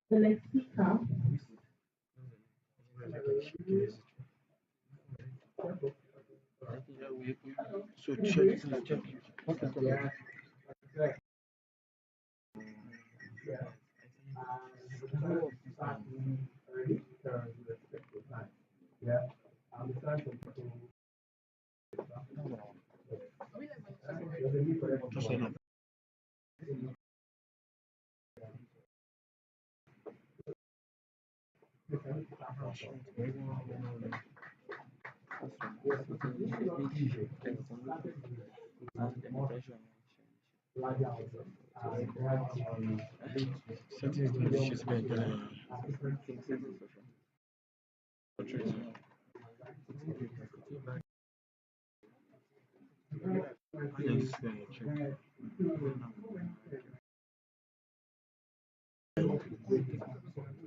The Lexica. So check. Okay. Just hold on. Settings to the she's been yes, check.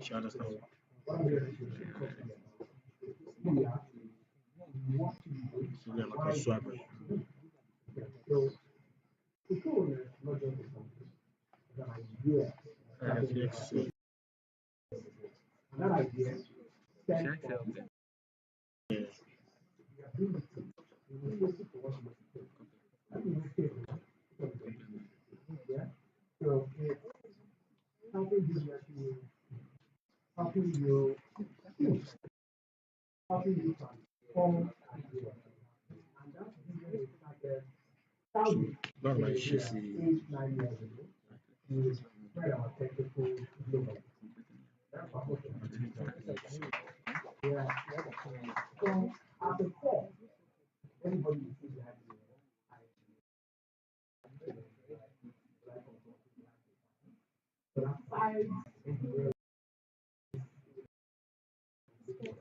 She understand. So yeah, like a swagger. Yes, yes. Yeah. Not my shit.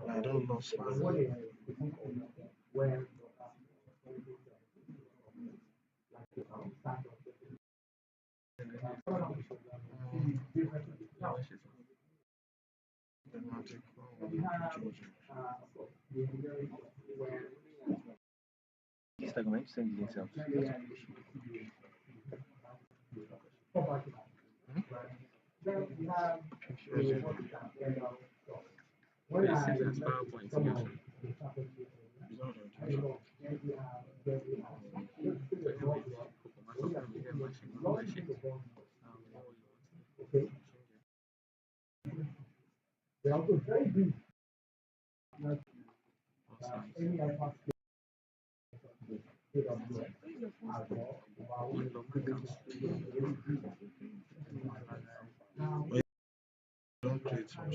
I don't know. Instagram, send the links out. Don't create some.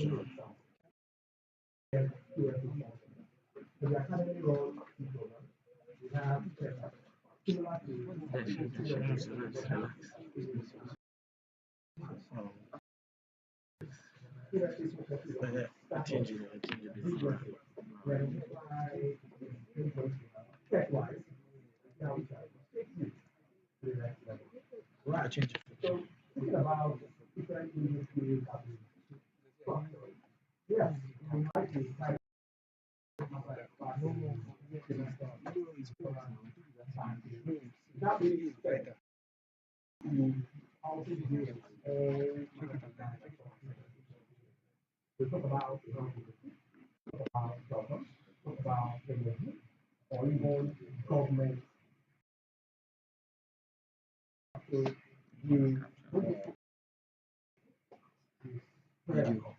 I change it. Before. I change it. Video.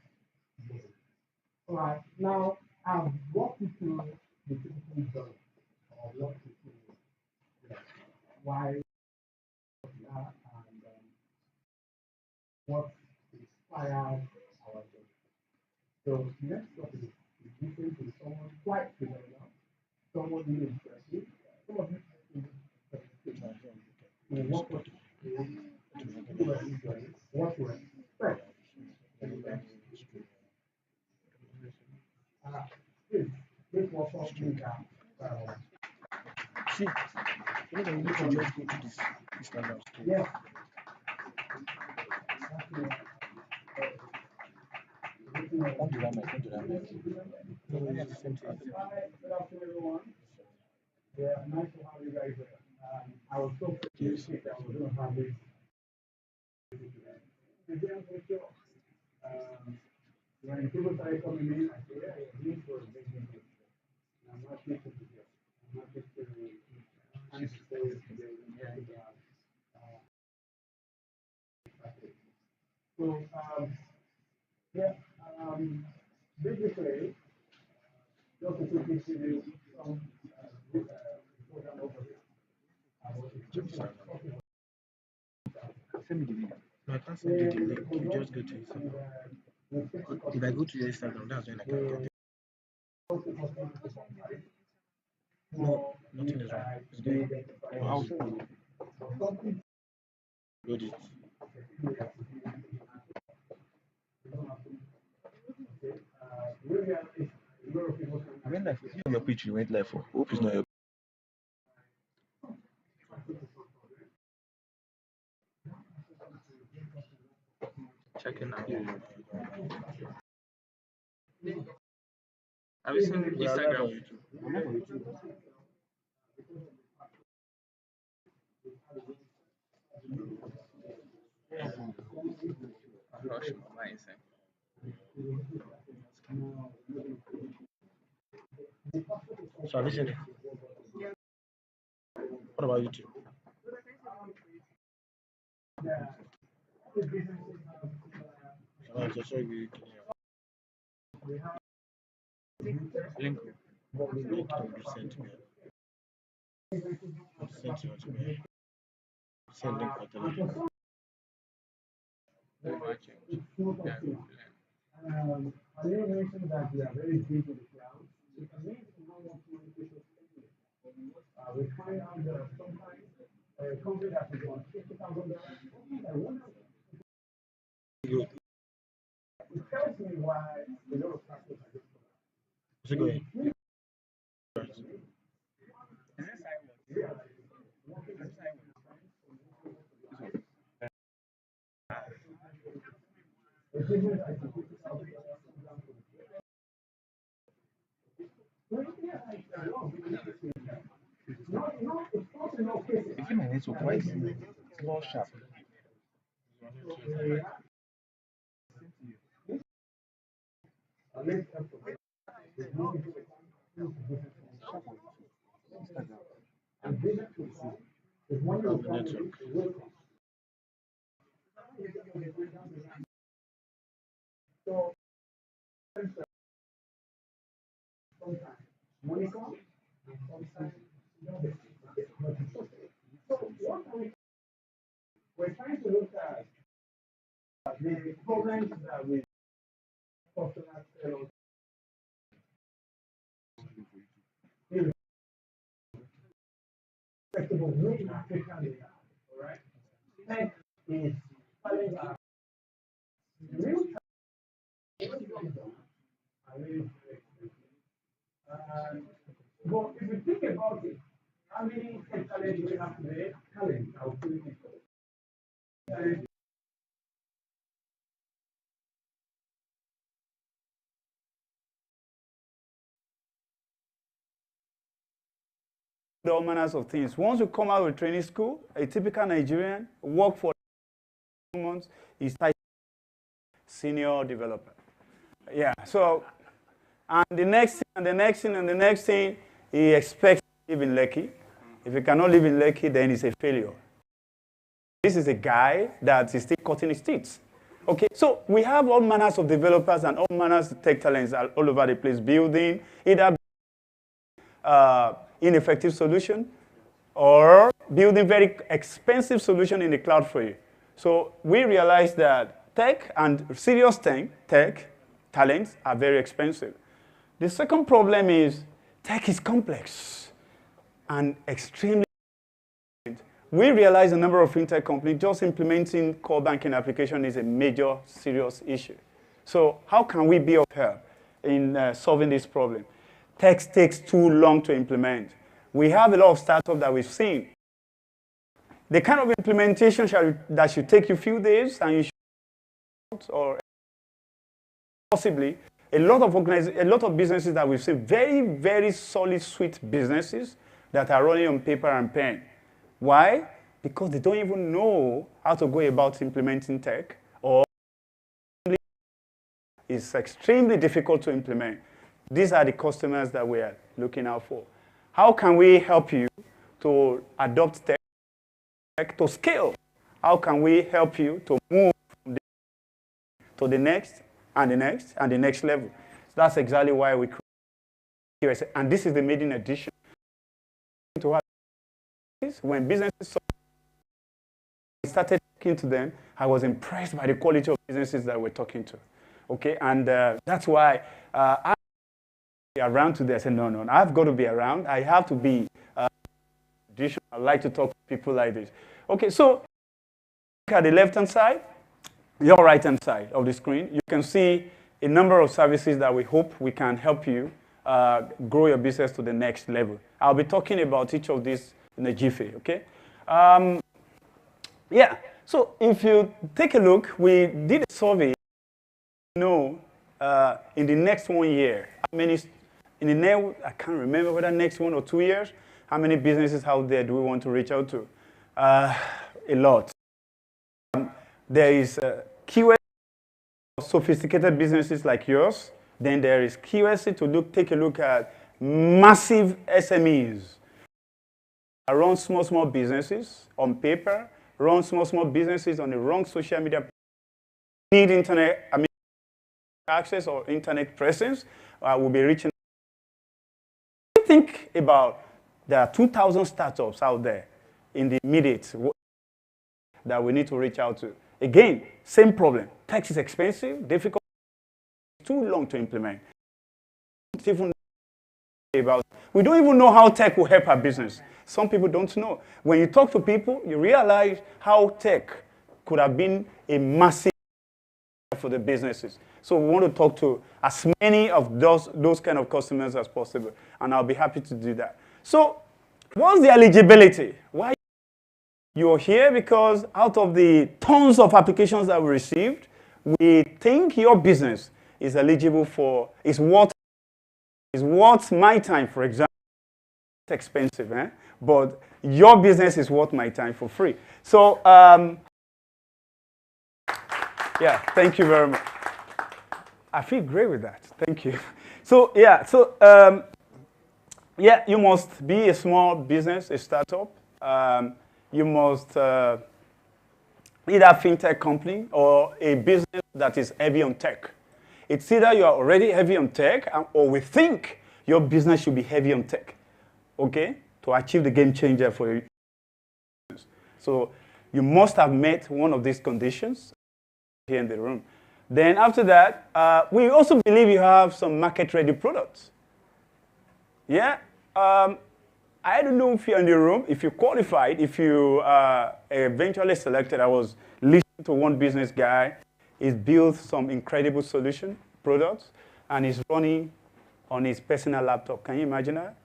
See, you know, you need to just go to this Instagram story. Don't do that, mate. Don't do that, mate. No, it's the same thing. Yes. people started coming in, I said, yeah, this was a big deal. I'm not used to this. I'm not used to so, yeah, basically, just to quickly give you some program overview. Send me the link. No, I can't send you the link. You just go to Instagram. If I go to your Instagram, that's when I can get it. No, nothing is wrong. It's good. Oh, I'll send you. Good. I went live. Is it your page you went live for? Hope it's not your. Checking out. Have you seen Instagram? I'm not on YouTube. Gosh, amazing. So have you seen it? What about YouTube? So sorry, we can Link. link to be sent to me. Send to me. Send link for Telegram. Watching. Yeah. I didn't mention that we are very big in the cloud. It means how much communication spending. We find out that sometimes a company that is on $50,000, Good. it tells me why a lot of practice are just Is it going? Is this Simon? Is this Simon? Is it my network? Why is it not sharp? That's the network. so sometimes money comes and sometimes nobody. So what we're trying to look at the problems that we customers tell us irrespective of which application they have, all right? Tech is telling us real time are really very expensive. But if you think about it, how many tech talent do we have today? Talent, I will put it this way. All manners of things. Once you come out of training school, a typical Nigerian work for 2 months is senior developer. Yeah. So, and the next thing, and the next thing, and the next thing, he expects to live in Lekki. If he cannot live in Lekki, then he's a failure. This is a guy that is still cutting his teeth. Okay, so we have all manners of developers and all manners of tech talents all over the place, building either ineffective solution or building very expensive solution in the cloud for you. So we realized that tech and serious tech talents are very expensive. The second problem is tech is complex and extremely. We realize a number of fintech companies just implementing core banking application is a major serious issue. So how can we be of help in solving this problem? Tech takes too long to implement. We have a lot of startups that we've seen. The kind of implementation that should take you a few days and you should, or possibly a lot of businesses that we've seen, very, very solid, sweet businesses that are running on paper and pen. Why? Because they don't even know how to go about implementing tech, or It's extremely difficult to implement. These are the customers that we are looking out for. How can we help you to adopt tech to scale? How can we help you to move from to the next and the next and the next level? So that's exactly why we create QSA. And this is the maiden edition. When businesses started talking to them, I was impressed by the quality of businesses that we're talking to. Okay, and that's why I be around today. I said, no, I've got to be around. I have to be. I like to talk to people like this. Okay, so look at the left-hand side, your right-hand side of the screen. You can see a number of services that we hope we can help you grow your business to the next level. I'll be talking about each of these in a jiffy, okay? Yeah, so if you take a look, we did a survey, in the next 1 year, how many, I can't remember whether next 1 or 2 years, how many businesses out there do we want to reach out to? A lot. There is QSC for sophisticated businesses like yours. Then there is QSC to take a look at massive SMEs. Run small businesses on paper, run small businesses on the wrong social media. Need internet, access or internet presence, we'll be reaching. Think about there are 2,000 startups out there in the immediate that we need to reach out to. Again, same problem. Tech is expensive, difficult, too long to implement. We don't even know how tech will help our business. Some people don't know. When you talk to people, you realize how tech could have been a massive for the businesses. So we want to talk to as many of those kind of customers as possible, and I'll be happy to do that. So what's the eligibility? Why you're here? Because out of the tons of applications that we received, we think your business is eligible for, is worth my time, for example. It's expensive, but your business is worth my time for free. So, yeah, thank you very much. I feel great with that. Thank you. So, yeah, yeah, you must be a small business, a startup. You must either a fintech company or a business that is heavy on tech. It's either you are already heavy on tech or we think your business should be heavy on tech, okay, to achieve the game changer for your business. So you must have met one of these conditions here in the room. Then after that, we also believe you have some market-ready products. Yeah? I don't know if you're in the room, if you qualified, if you are eventually selected. I was listening to one business guy. He's built some incredible solution products, and he's running on his personal laptop. Can you imagine that?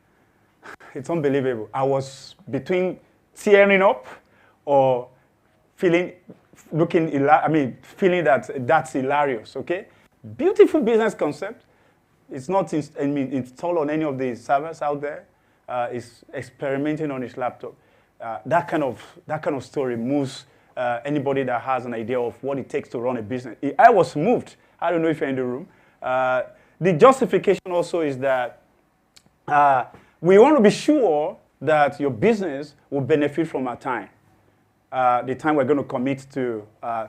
It's unbelievable. I was between tearing up or feeling that that's hilarious, okay? Beautiful business concept. It's not installed on any of the servers out there. It's experimenting on his laptop. That kind of story moves anybody that has an idea of what it takes to run a business. I was moved. I don't know if you're in the room. The justification also is that we want to be sure that your business will benefit from our time. The time we're going to commit to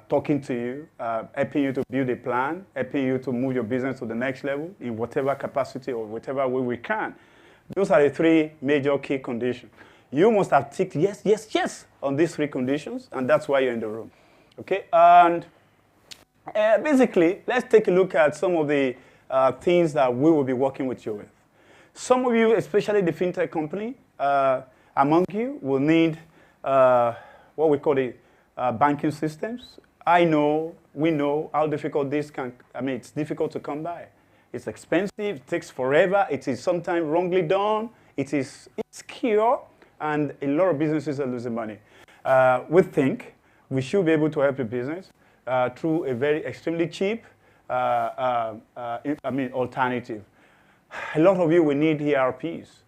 talking to you, helping you to build a plan, helping you to move your business to the next level in whatever capacity or whatever way we can. Those are the 3 major key conditions. You must have ticked yes, yes, yes on these 3 conditions, and that's why you're in the room. Okay, and basically, let's take a look at some of the things that we will be working with you with. Some of you, especially the fintech company, among you will need what we call the banking systems. We know how difficult this can, it's difficult to come by. It's expensive, it takes forever, it is sometimes wrongly done, it is insecure, and a lot of businesses are losing money. We think we should be able to help a business through a very extremely cheap alternative. A lot of you will need ERPs,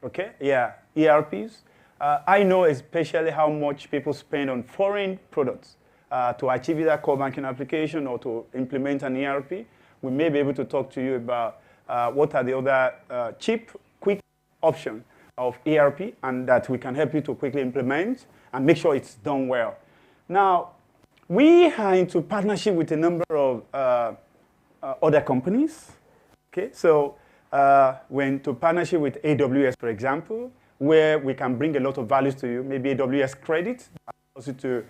okay? Yeah, ERPs. I know especially how much people spend on foreign products to achieve either core banking application or to implement an ERP. we may be able to talk to you about what are the other cheap, quick options of ERP, and that we can help you to quickly implement and make sure it's done well. Now, we are into partnership with a number of other companies. Okay, so we're into partnership with AWS, for example, where we can bring a lot of values to you. Maybe AWS credit that allows you to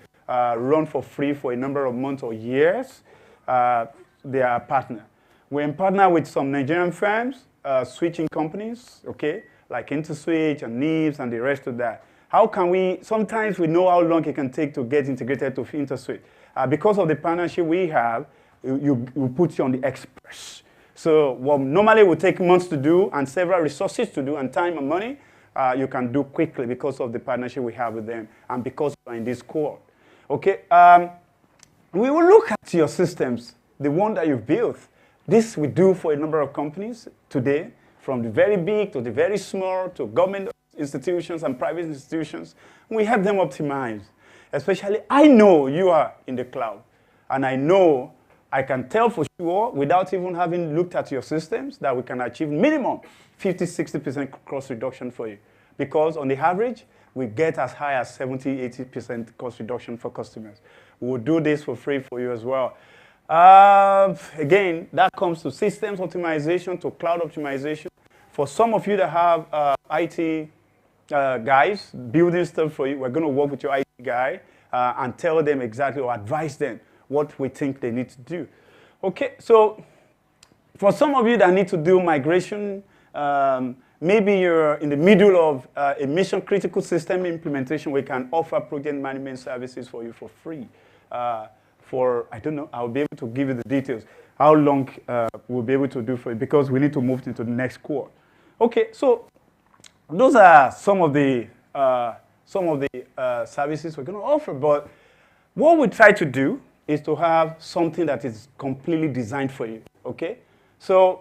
run for free for a number of months or years. They are a partner. We're in partner with some Nigerian firms, switching companies, okay, like InterSwitch and NIBS and the rest of that. How can we, sometimes we know how long it can take to get integrated to InterSwitch. Because of the partnership we have, you put you on the express. So what normally would take months to do and several resources to do and time and money, you can do quickly because of the partnership we have with them and because we're in this cohort. Okay, we will look at your systems, the one that you've built. This we do for a number of companies today, from the very big to the very small to government institutions and private institutions. We help them optimize. Especially, I know you are in the cloud, and I know I can tell for sure, without even having looked at your systems, that we can achieve minimum 50–60% cost reduction for you. Because on the average, we get as high as 70–80% cost reduction for customers. We will do this for free for you as well. Again, that comes to systems optimization, to cloud optimization. For some of you that have IT guys building stuff for you, we're going to work with your IT guy and tell them exactly or advise them what we think they need to do. Okay, so for some of you that need to do migration, maybe you're in the middle of a mission critical system implementation, we can offer project management services for you for free. I don't know, I'll be able to give you the details, how long we'll be able to do for you, because we need to move into the next cohort. Okay, so those are some of the services we're going to offer, but what we try to do is to have something that is completely designed for you, okay? So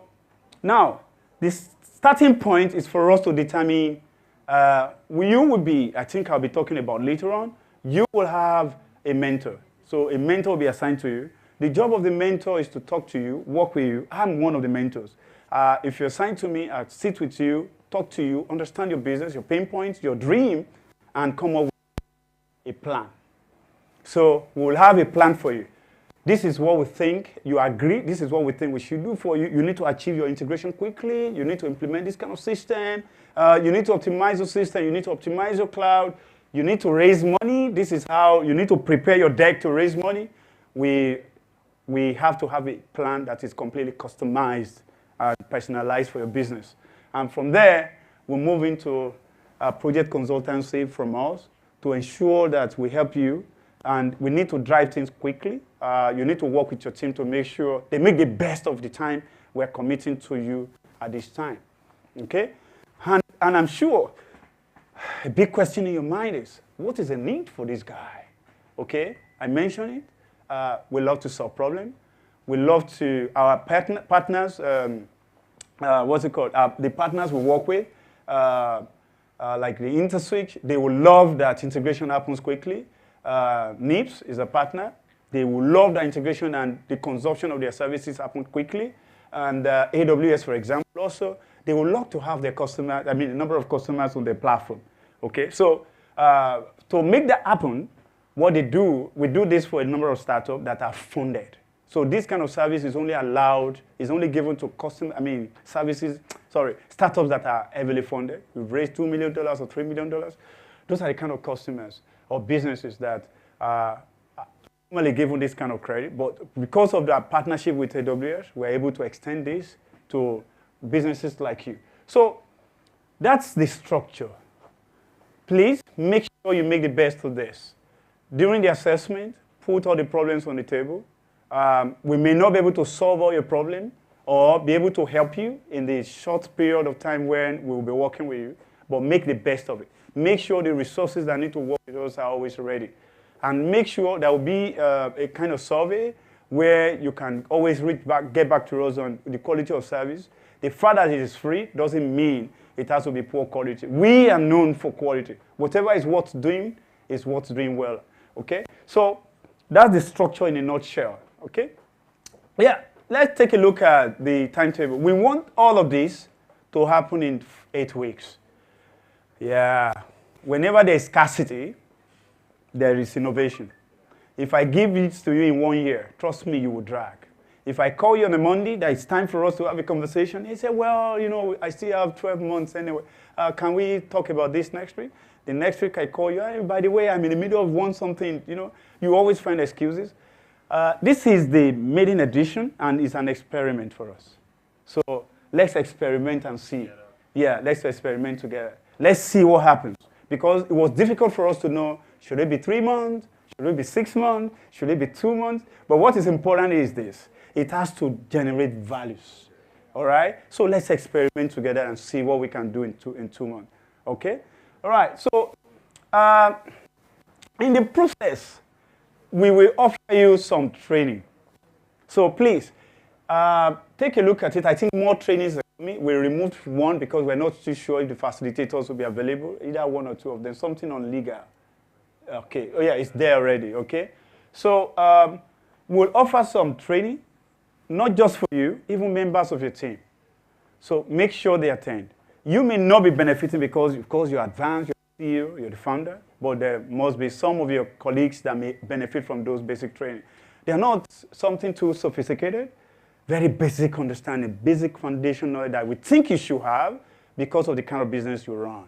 now, this starting point is for us to determine, you will be, I think I'll be talking about later on, you will have a mentor. So a mentor will be assigned to you. The job of the mentor is to talk to you, work with you. I'm one of the mentors. If you're assigned to me, I'll sit with you, talk to you, understand your business, your pain points, your dream, and come up with a plan. So we'll have a plan for you. This is what we think, you agree, this is what we think we should do for you. You need to achieve your integration quickly. You need to implement this kind of system. You need to optimize your system. You need to optimize your cloud. You need to raise money. This is how you need to prepare your deck to raise money. We have to have a plan that is completely customized and personalized for your business. And from there, we'll move into project consultancy from us to ensure that we help you. And we need to drive things quickly. You need to work with your team to make sure they make the best of the time we're committing to you at this time. Okay? And I'm sure a big question in your mind is, what is the need for this guy? Okay? I mentioned it. We love to solve problems. We love to, our partners, what's it called? The partners we work with, like the InterSwitch, they will love that integration happens quickly. NIBS is a partner. They will love the integration and the consumption of their services happen quickly. And AWS, for example, also, they will love to have their customers, a number of customers on their platform. Okay, so to make that happen, what they do, we do this for a number of startups that are funded. So this kind of service is only allowed, is only given to startups that are heavily funded. We've raised $2 million or $3 million. Those are the kind of customers or businesses that are normally given this kind of credit. But because of that partnership with AWS, we're able to extend this to businesses like you. So that's the structure. Please make sure you make the best of this. During the assessment, put all the problems on the table. We may not be able to solve all your problems or be able to help you in the short period of time when we will be working with you, but make the best of it. Make sure the resources that need to work with us are always ready. And make sure there will be a kind of survey where you can always get back to us on the quality of service. The fact that it is free doesn't mean it has to be poor quality. We are known for quality. Whatever is worth doing is worth doing well. Okay? So that's the structure in a nutshell. Okay? Yeah. let's take a look at the timetable. We want all of this to happen in 8 weeks. Yeah. Whenever there's scarcity, there is innovation. If I give it to you in 1 year, trust me, you will drag. If I call you on a Monday that it's time for us to have a conversation, you say, well, you know, I still have 12 months anyway. Can we talk about this next week? The next week I call you, hey, by the way, I'm in the middle of one something, you know. You always find excuses. This is the maiden edition, and it's an experiment for us. So let's experiment and see. Yeah, let's experiment together. Let's see what happens. Because it was difficult for us to know, should it be 3 months? Should it be 6 months? Should it be 2 months? But what is important is this. It has to generate values. All right? So let's experiment together and see what we can do in 2 months. Okay? All right. So in the process, we will offer you some training. So please, take a look at it. I think more trainings are coming. We removed one because we're not too sure if the facilitators will be available, either 1 or 2 of them, something on legal. Okay, oh yeah, it's there already, okay? So we'll offer some training, not just for you, even members of your team. So make sure they attend. You may not be benefiting because, of course, you're advanced, you're the CEO, you're the founder, but there must be some of your colleagues that may benefit from those basic training. They're not something too sophisticated, very basic understanding, basic foundation knowledge that we think you should have because of the kind of business you run.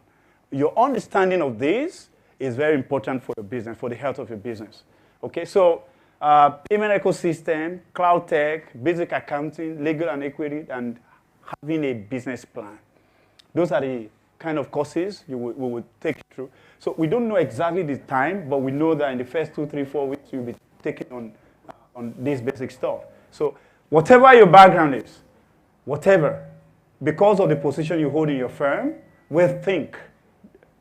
Your understanding of this is very important for your business, for the health of your business. Okay, so payment ecosystem, cloud tech, basic accounting, legal and equity, and having a business plan. Those are the kind of courses we will take you through. So we don't know exactly the time, but we know that in the first 2, 3, 4 weeks, you'll be taking on this basic stuff. So whatever your background is, whatever, because of the position you hold in your firm, we'll think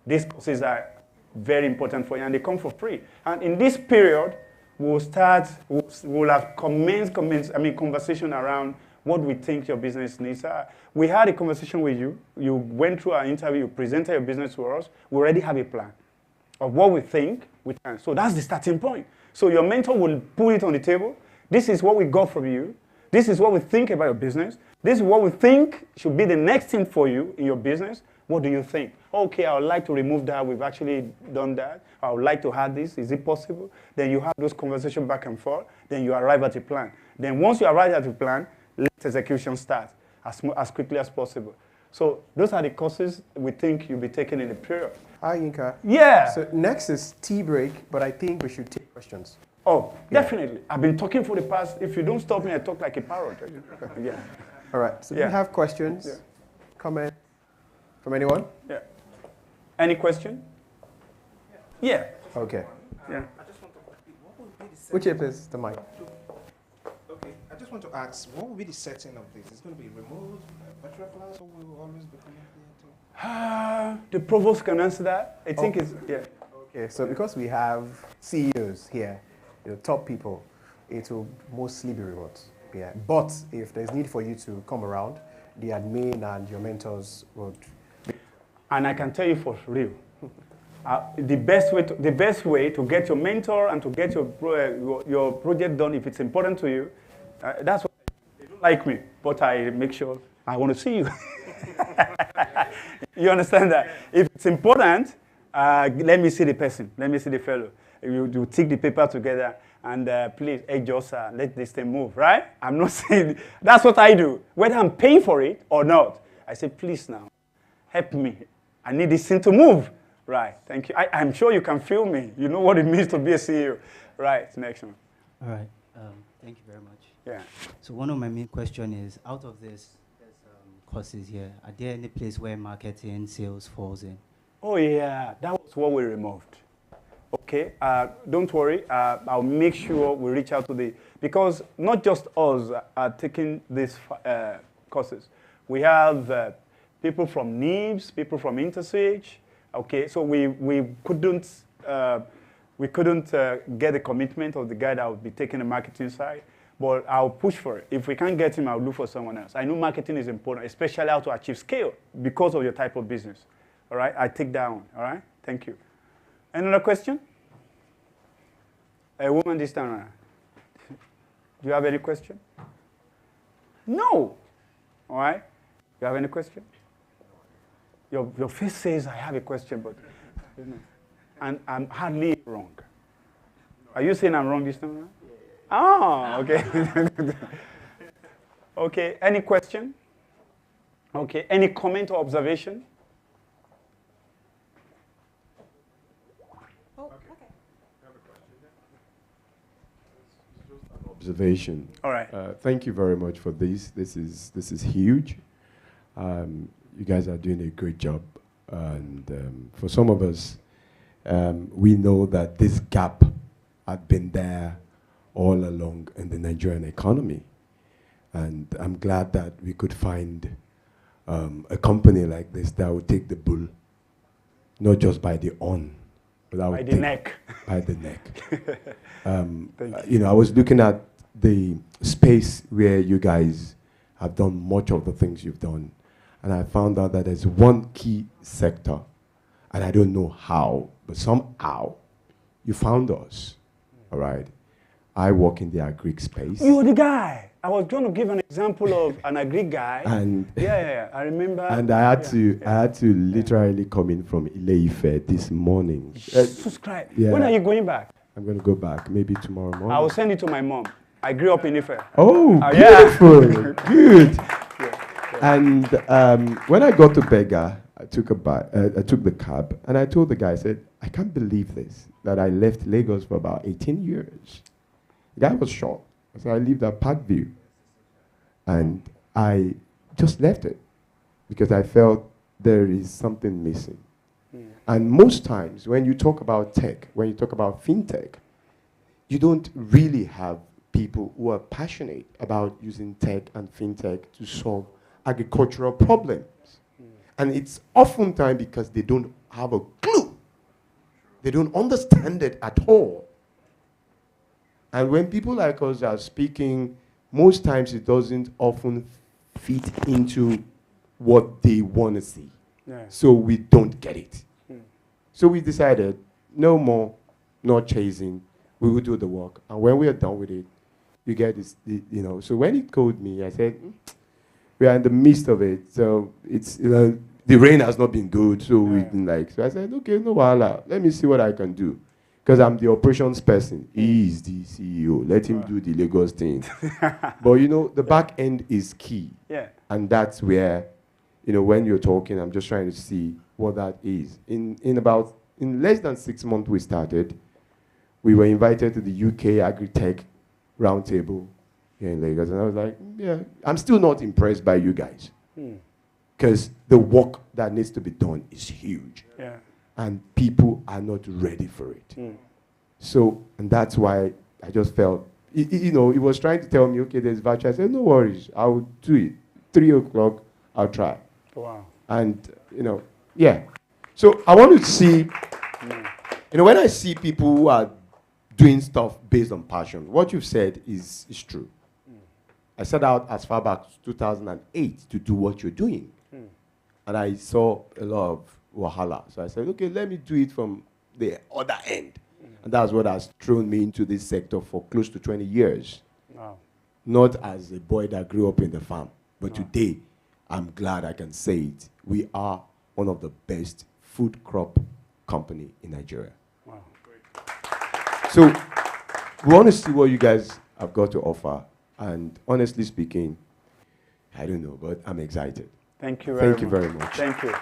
these courses are very important for you, and they come for free. And in this period, we'll have conversation around what we think your business needs are. We had a conversation with you. You went through our interview. You presented your business to us. We already have a plan of what we think we can. So that's the starting point. So your mentor will put it on the table. This is what we got from you. This is what we think about your business. This is what we think should be the next thing for you in your business. What do you think? Okay, I would like to remove that. We've actually done that. I would like to add this. Is it possible? Then you have those conversations back and forth. Then you arrive at a plan. Then once you arrive at a plan, let execution start as quickly as possible. So those are the courses we think you'll be taking in the period. Hi, Yinka. Yeah. So next is tea break, but I think we should take questions. Oh, yeah. Definitely. I've been talking for the past, if you don't stop me, I talk like a parrot. Yeah. All right. So do you have questions? Yeah. Comment from anyone? Yeah. Any question? Yeah. Okay. Yeah. I just want to what would be the Which is the mic? Okay, I just want to ask, what will be the setting of this? It's going to be remote, virtual class, or will we always be coming here The provost can answer that. I think it's, yeah. Okay, so because we have CEOs here, top people, it will mostly be remote. Yeah. But if there's need for you to come around, the admin and your mentors would. And I can tell you for real, the best way to get your mentor and to get your project done, if it's important to you, that's what they don't like me, but I make sure I want to see you. You understand that? If it's important, let me see the person. Let me see the fellow. You take the paper together and please, hey, just let this thing move, right? I'm not saying that's what I do. Whether I'm paying for it or not, I say, please now, help me. I need this thing to move. Right, thank you. I'm sure you can feel me. You know what it means to be a CEO. Right, next one. All right, thank you very much. Yeah. So one of my main question is, out of this, there's courses here. Are there any place where marketing, sales falls in? Oh yeah, that was what we removed. Okay, don't worry. I'll make sure we reach out to because not just us are taking these courses. We have people from NIBS, people from Intersage. Okay, so we couldn't get the commitment of the guy that would be taking the marketing side, but I'll push for it. If we can't get him, I'll look for someone else. I know marketing is important, especially how to achieve scale because of your type of business. All right, I take that on. All right, thank you. Another question? A woman this time around. Do you have any question? No. All right? You have any question? Your face says I have a question, but you know, and I'm hardly wrong. Are you saying I'm wrong this time around? Oh, okay. Okay, any question? Okay, any comment or observation? Observation. All right. Thank you very much for this. This is huge. You guys are doing a great job, and for some of us, we know that this gap had been there all along in the Nigerian economy, and I'm glad that we could find a company like this that would take the bull, not just by the horn, but that would By the take neck. by the neck. Thank You know, I was looking at the space where you guys have done much of the things you've done, and I found out that there's one key sector, and I don't know how, but somehow you found us. All right. I work in the agri space. You're the guy. I was going to give an example of an agri guy. And yeah, I remember. and I had to literally come in from Ile-Ife this morning. Subscribe. yeah. When are you going back? I'm going to go back maybe tomorrow morning. I will send it to my mom. I grew up in Ife. Oh, yeah. beautiful. Good. And when I got to Bega, I took the cab, and I told the guy, I said, I can't believe this, that I left Lagos for about 18 years. The guy was shocked. I said, I lived at Parkview. And I just left it because I felt there is something missing. And most times when you talk about tech, when you talk about fintech, you don't really have people who are passionate about using tech and fintech to solve agricultural problems. And it's oftentimes because they don't have a clue. They don't understand it at all. And when people like us are speaking, most times it doesn't often fit into what they want to see. Yeah. So we don't get it. So we decided, no more, not chasing. We will do the work. And when we are done with it, you get this, you know. So when he called me, I said, we are in the midst of it. So it's, you know, the rain has not been good. So we didn't like. So I said, okay, no wahala. Let me see what I can do. Because I'm the operations person. He is the CEO. Let him do the Lagos thing. But, you know, the back end is key. Yeah. And that's where, you know, when you're talking, I'm just trying to see what that is. In less than 6 months we started, we were invited to the UK Agri-Tech Roundtable here in Lagos. And I was like, yeah, I'm still not impressed by you guys. Because the work that needs to be done is huge. Yeah. And people are not ready for it. So, and that's why I just felt, you know, he was trying to tell me, okay, there's virtual. I said, no worries, I'll do it. 3 o'clock, I'll try. Wow. And, you know, yeah. So I want to see, you know, when I see people who are doing stuff based on passion, what you've said is true. I set out as far back as 2008 to do what you're doing. And I saw a lot of wahala. So I said, okay, let me do it from the other end. And that's what has thrown me into this sector for close to 20 years. Wow. Not as a boy that grew up in the farm, but today, I'm glad I can say it. We are one of the best food crop company in Nigeria. Wow. So we want to see what you guys have got to offer. And honestly speaking, I don't know, but I'm excited. Thank you very much. Thank you very much. Thank you.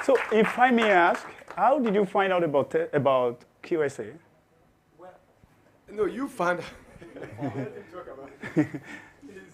So if I may ask, how did you find out about QSA? No, you found.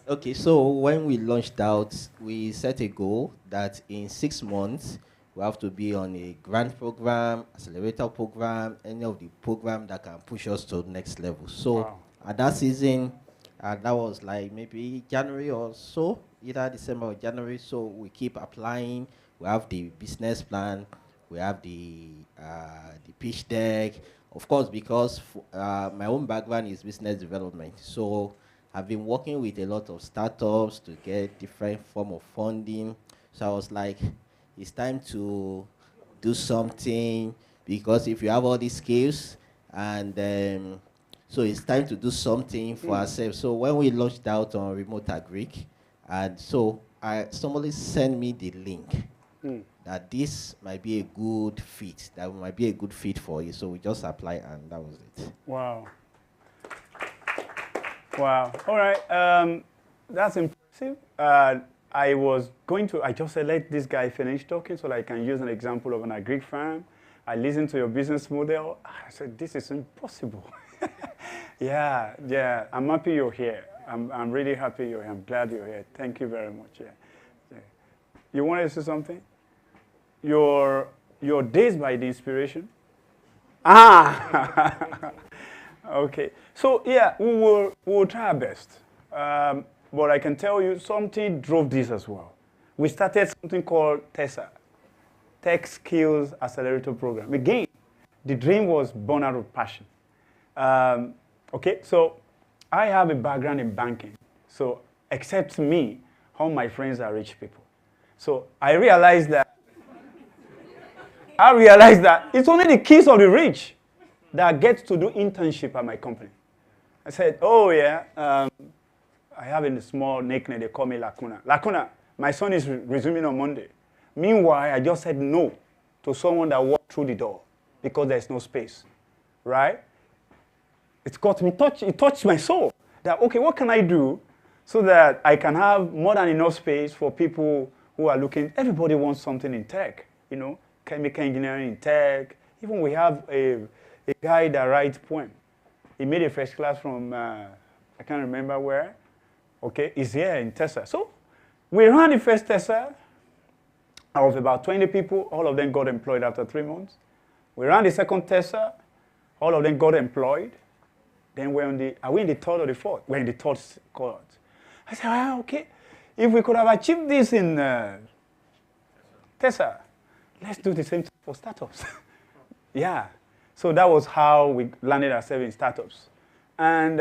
Okay, so when we launched out, we set a goal that in 6 months, we have to be on a grant program, accelerator program, any of the program that can push us to the next level. So at that season, that was like maybe January or so, either December or January. So we keep applying. We have the business plan. We have the pitch deck. Of course, because my own background is business development. So I've been working with a lot of startups to get different form of funding. So I was like, it's time to do something, because if you have all these skills and So it's time to do something for ourselves. So when we launched out on Remote Agric, and so somebody sent me the link that this might be a good fit, that might be a good fit for you. So we just applied and that was it. Wow. Wow. All right. That's impressive. I just said, let this guy finish talking so that I can use an example of an agric farm. I listened to your business model. I said, this is impossible. Yeah. I'm happy you're here. I'm really happy you're here. I'm glad you're here. Thank you very much. Yeah. You wanted to say something? Your dazed by the inspiration? Ah! Okay. So, yeah, we will try our best. But I can tell you something drove this as well. We started something called TESA, Tech Skills Accelerator Program. Again, the dream was born out of passion. Okay, so I have a background in banking. So except me, all my friends are rich people. So I realized that it's only the kids of the rich that get to do internship at my company. I said, oh yeah, I have a small nickname, they call me Lacuna. Lacuna, my son is resuming on Monday. Meanwhile, I just said no to someone that walked through the door because there's no space, right? It touched my soul. That, okay, what can I do so that I can have more than enough space for people who are looking, everybody wants something in tech, chemical engineering in tech. Even we have a guy that writes poem. He made a first class from, I can't remember where. Okay, he's here in TESA. So we ran the first TESA. Out of about 20 people, all of them got employed after 3 months. We ran the second TESA. All of them got employed. Then are we in the third or the fourth? We're in the third cohort. I said, okay, if we could have achieved this in TESA, let's do the same thing for startups. Yeah. So that was how we landed ourselves in startups. And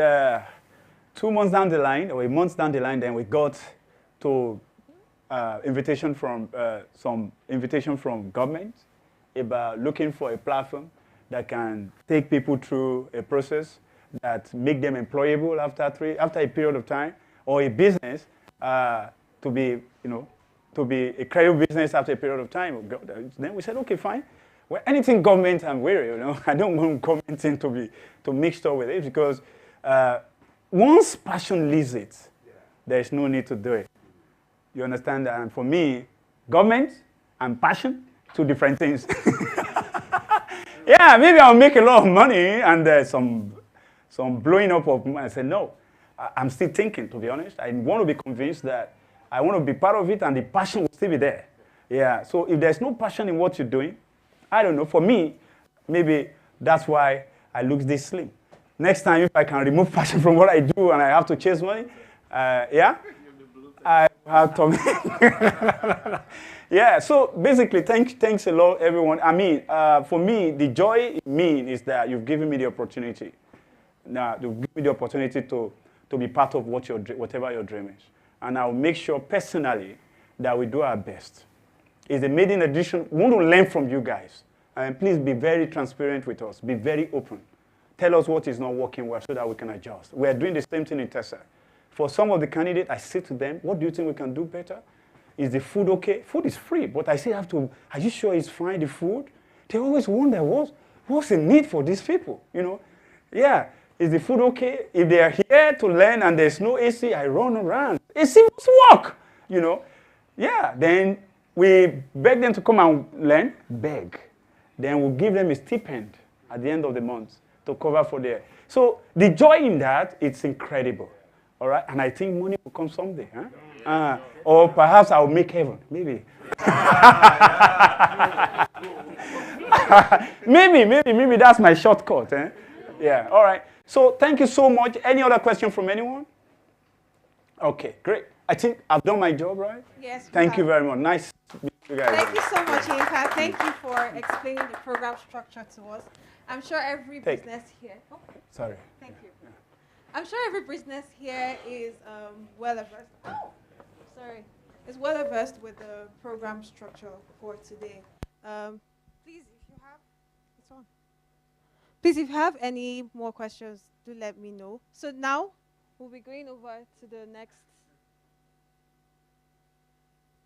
2 months down the line, or a month down the line, then we got to invitation from government about looking for a platform that can take people through a process that make them employable after a period of time, or a business to be a credible business after a period of time. Then we said, okay, fine. Well, anything government, I'm wary. I don't want government thing to mix up with it because once passion leaves it, there's no need to do it. You understand that? And for me, government and passion, two different things. Yeah, maybe I'll make a lot of money and some blowing up of money. I said, no, I'm still thinking, to be honest. I want to be convinced that I want to be part of it and the passion will still be there. Yeah, so if there's no passion in what you're doing, I don't know. For me, maybe that's why I look this slim. Next time, if I can remove passion from what I do and I have to chase money, yeah, I have to. Yeah, so basically, thanks a lot, everyone. I mean, for me, the joy in me is that you've given me the opportunity. Now, you've given me the opportunity to be part of whatever your dream is. And I'll make sure personally that we do our best. It's a maiden edition. We want to learn from you guys. And please be very transparent with us. Be very open. Tell us what is not working well so that we can adjust. We are doing the same thing in TESA. For some of the candidates, I say to them, what do you think we can do better? Is the food okay? Food is free, but I still have to, are you sure it's fine, the food? They always wonder, what's the need for these people? Yeah, is the food okay? If they are here to learn and there's no AC, I run around. AC must work, Yeah, then we beg them to come and learn, beg. Then we'll give them a stipend at the end of the month to cover for their. So the joy in that, it's incredible. All right, and I think money will come someday. Huh? Or perhaps I'll make heaven, maybe. maybe that's my shortcut. Eh? Yeah, all right. So thank you so much. Any other question from anyone? Okay, great. I think I've done my job, right? Yes. Thank you very much. Nice to meet you guys. Thank you so much, Inka. Thank you for explaining the program structure to us. I'm sure every business here. Oh, sorry. Thank you. I'm sure every business here is well versed. Oh, sorry, is well versed with the program structure for today. Please, if you have, it's on. Please, if you have any more questions, do let me know. So now we'll be going over to the next.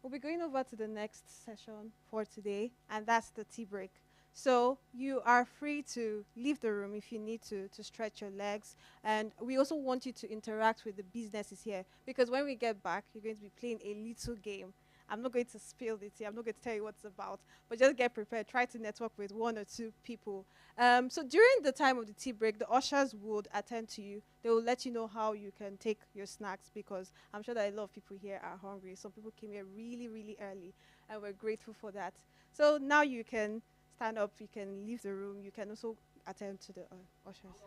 We'll be going over to the next session for today, and that's the tea break. So you are free to leave the room if you need to stretch your legs. And we also want you to interact with the businesses here, because when we get back, you're going to be playing a little game. I'm not going to spill the tea. I'm not going to tell you what it's about, but just get prepared. Try to network with one or two people. So during the time of the tea break, the ushers would attend to you. They will let you know how you can take your snacks, because I'm sure that a lot of people here are hungry. Some people came here really, really early, and we're grateful for that. So now you can stand up, you can leave the room, you can also attend to the ushers.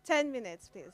10 minutes, please.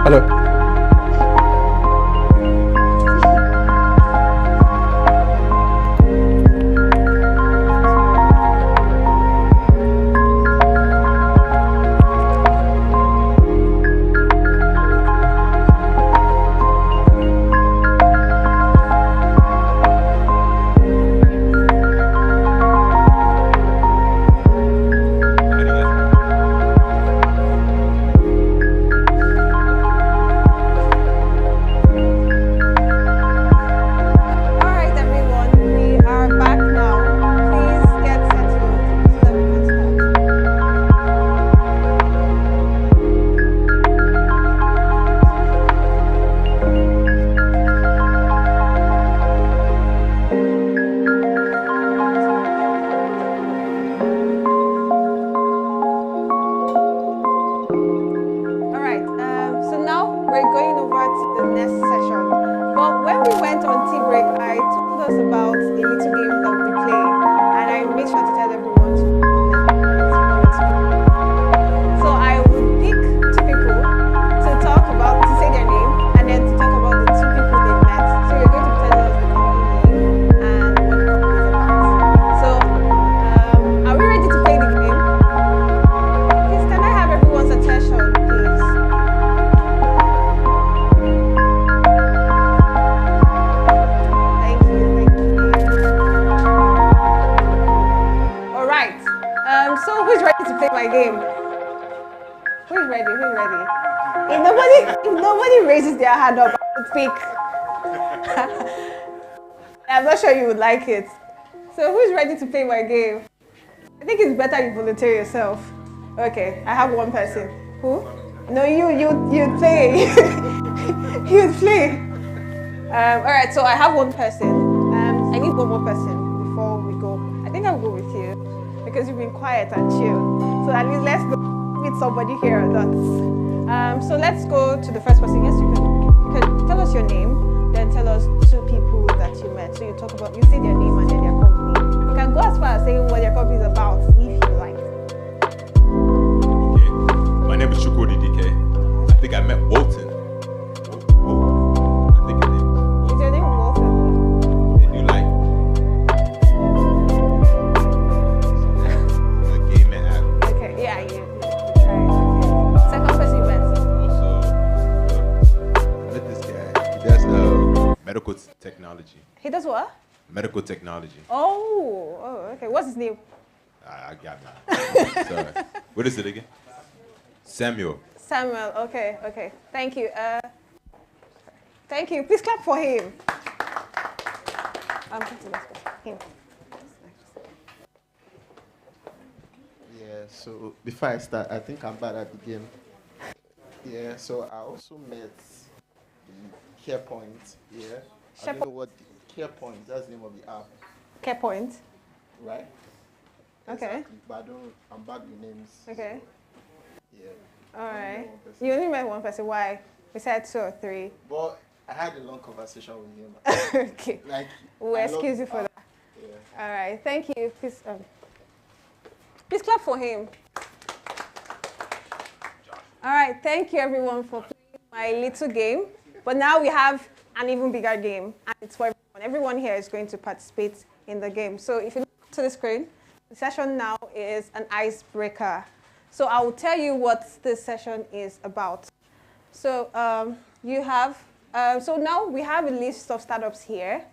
Hello. All right, everyone, we are back now. Please get settled so that we can start. All right, so now we're going over to the next session. But when we went on tea break, I told us about a little game that we'll be playing, and I made sure to tell everyone to So I would pick two people to talk about, to say their name, and then to talk about the two people they met. So you're going to be telling us the company name and what the company is about. So, are we ready to play the game? Please, can I have everyone's attention, please? Thank you. All right. So who's ready to play my game? Who's ready? Who's ready? If nobody raises their hand up, I would pick. I'm not sure you would like it. So who's ready to play my game? I think it's better you volunteer yourself. Okay, I have one person. Who? No, you'd play. You'd play. All right, so I have one person. I need one more person before we go. I think I'll go with you because you've been quiet and chill. So at least let's go meet somebody here or not. So let's go to the first person. Yes, you can tell us your name, then tell us two people that you met. So you say their name and then their company. You can go as far as saying what their company is about if you like. Okay. My name is Qucoon DK. I think I met Walton. I think his name Is your name Walter? They do like a gaming app. Okay, yeah, you tried. Okay. Second person you met. Also, I met this guy. He does medical technology. He does what? Medical technology. Oh, okay. What's his name? I got that. Sorry. What is it again? Samuel. Samuel. Okay. Thank you. Thank you. Please clap for him. Let's go. Him. Yeah, so before I start, I think I'm bad at the game. Yeah, so I also met the CarePoint. Yeah, I don't know what the CarePoint, that's the name of the app, Care point. right? Okay. Exactly, but I'm bad with names. Okay. Yeah. All right. One person. You only met one person. Why? We said 2 or 3. But I had a long conversation with him. Okay. Like, We'll I excuse love- you for that. Yeah. All right. Thank you. Please clap for him. All right. Thank you, everyone, for playing my little game. But now we have an even bigger game, and it's for everyone. Everyone here is going to participate in the game. So if you look to the screen, the session now is an icebreaker. So I will tell you what this session is about. So so now we have a list of startups here,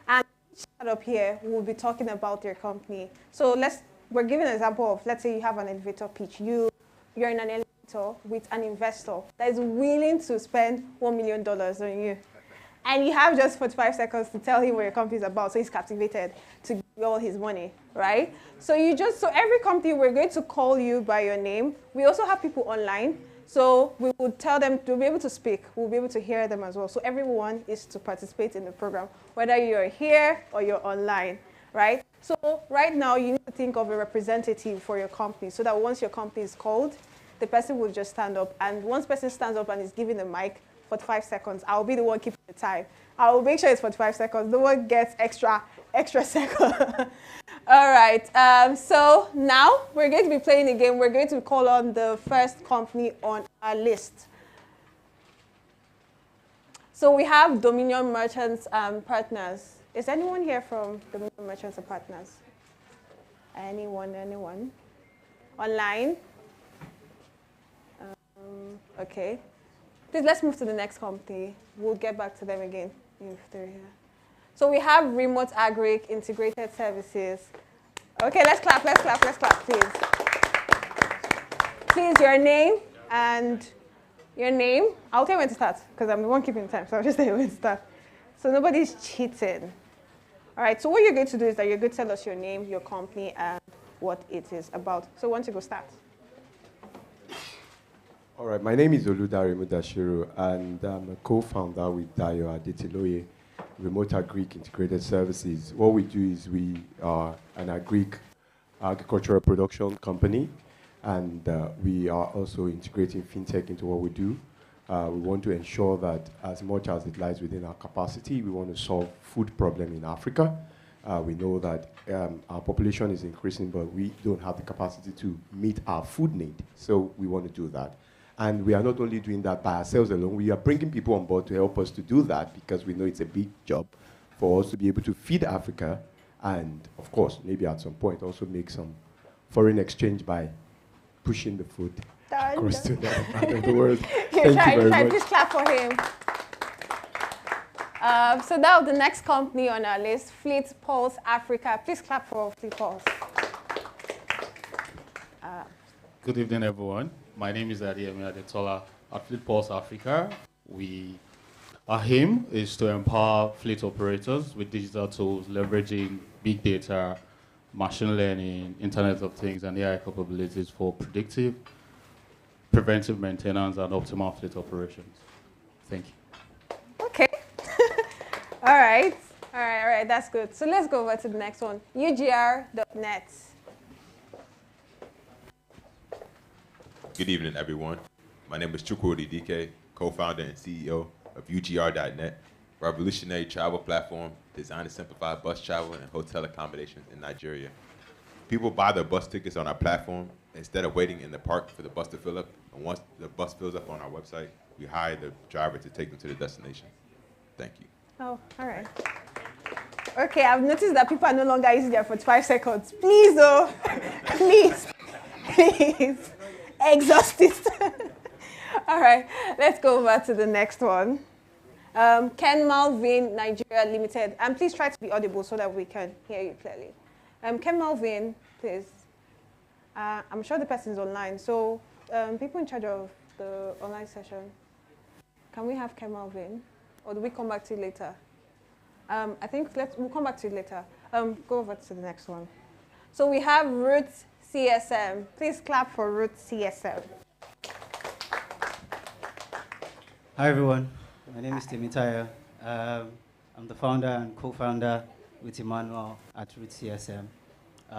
and each startup here will be talking about their company. So we're giving an example of, let's say you have an elevator pitch. You're in an elevator with an investor that is willing to spend $1 million on you. And you have just 45 seconds to tell him what your company is about, so he's captivated to give you all his money, right? So every company, we're going to call you by your name. We also have people online, so we will tell them to be able to speak. We'll be able to hear them as well. So everyone is to participate in the program, whether you're here or you're online, right? So right now, you need to think of a representative for your company, so that once your company is called, the person will just stand up. And once person stands up and is given the mic, 45 seconds. I'll be the one keeping the time. I will make sure it's 45 seconds. No one gets extra second. All right. So now we're going to be playing a game. We're going to call on the first company on our list. So we have Dominion Merchants and Partners. Is anyone here from Dominion Merchants and Partners? Anyone? Online? Okay. Please, let's move to the next company. We'll get back to them again if they're here. So we have Remote Agric Integrated Services. Okay, let's clap, please. Please, your name and your name. I'll tell you when to start, because I'm the one keeping time, so I'll just tell you when to start. So nobody's cheating. All right, so what you're going to do is that you're going to tell us your name, your company, and what it is about. So once you go start. All right, my name is Oludare Mudashiru, and I'm a co-founder with Dayo Adetiloye, Remote Agric Integrated Services. What we do is we are an agricultural production company, and we are also integrating fintech into what we do. We want to ensure that as much as it lies within our capacity, we want to solve food problem in Africa. We know that our population is increasing, but we don't have the capacity to meet our food need, so we want to do that. And we are not only doing that by ourselves alone, we are bringing people on board to help us to do that, because we know it's a big job for us to be able to feed Africa and, of course, maybe at some point also make some foreign exchange by pushing the food across to the other part of the world. Thank you very much. Please clap for him. So now the next company on our list, Fleet Pulse Africa. Please clap for Fleet Pulse. Good evening, everyone. My name is Adeyemi Adetola at Fleet Pulse Africa. Our aim is to empower fleet operators with digital tools, leveraging big data, machine learning, Internet of Things, and AI capabilities for predictive, preventive maintenance, and optimal fleet operations. Thank you. Okay. All right. That's good. So let's go over to the next one. UGR.net. Good evening, everyone. My name is Qucoon, DK, co-founder and CEO of UGR.net, revolutionary travel platform designed to simplify bus travel and hotel accommodations in Nigeria. People buy their bus tickets on our platform instead of waiting in the park for the bus to fill up. And once the bus fills up on our website, we hire the driver to take them to the destination. Thank you. Oh, all right. Okay, I've noticed that people are no longer using their 45 seconds. Please, oh, please. Exhaust it. All right, let's go over to the next one. Ken Malvin, Nigeria Limited. And please try to be audible so that we can hear you clearly. Ken Malvin, please. I'm sure the person is online. So people in charge of the online session, can we have Ken Malvin? Or do we come back to it later? I think we'll come back to it later. Go over to the next one. So we have Ruth CSM. Please clap for Ruth CSM. Hi, everyone. My name is Timitaya. I'm the founder and co-founder with Emmanuel at Root CSM.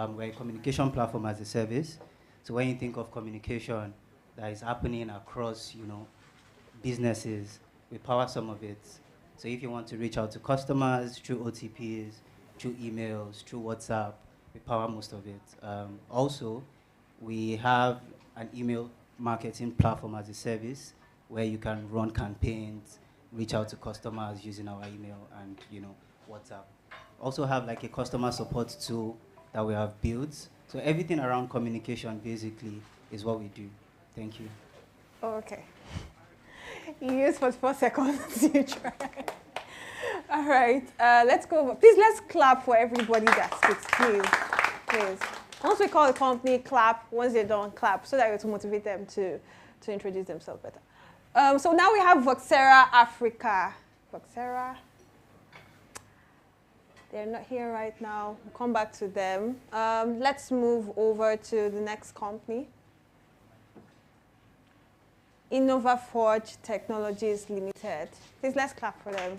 We're a communication platform as a service. So when you think of communication, that is happening across, businesses. We power some of it. So if you want to reach out to customers through OTPs, through emails, through WhatsApp, we power most of it. Also, we have an email marketing platform as a service where you can run campaigns, reach out to customers using our email and WhatsApp. Also have like a customer support tool that we have built. So everything around communication basically is what we do. Thank you. Okay. You used 44 seconds. You try. All right. Let's go over. Please, let's clap for everybody that speaks, please. Please. Once we call the company, clap. Once they're done, clap, so that it will motivate them to introduce themselves better. So now we have Voxera Africa. Voxera. They're not here right now. We'll come back to them. Let's move over to the next company. InnovaForge Technologies Limited. Please, let's clap for them.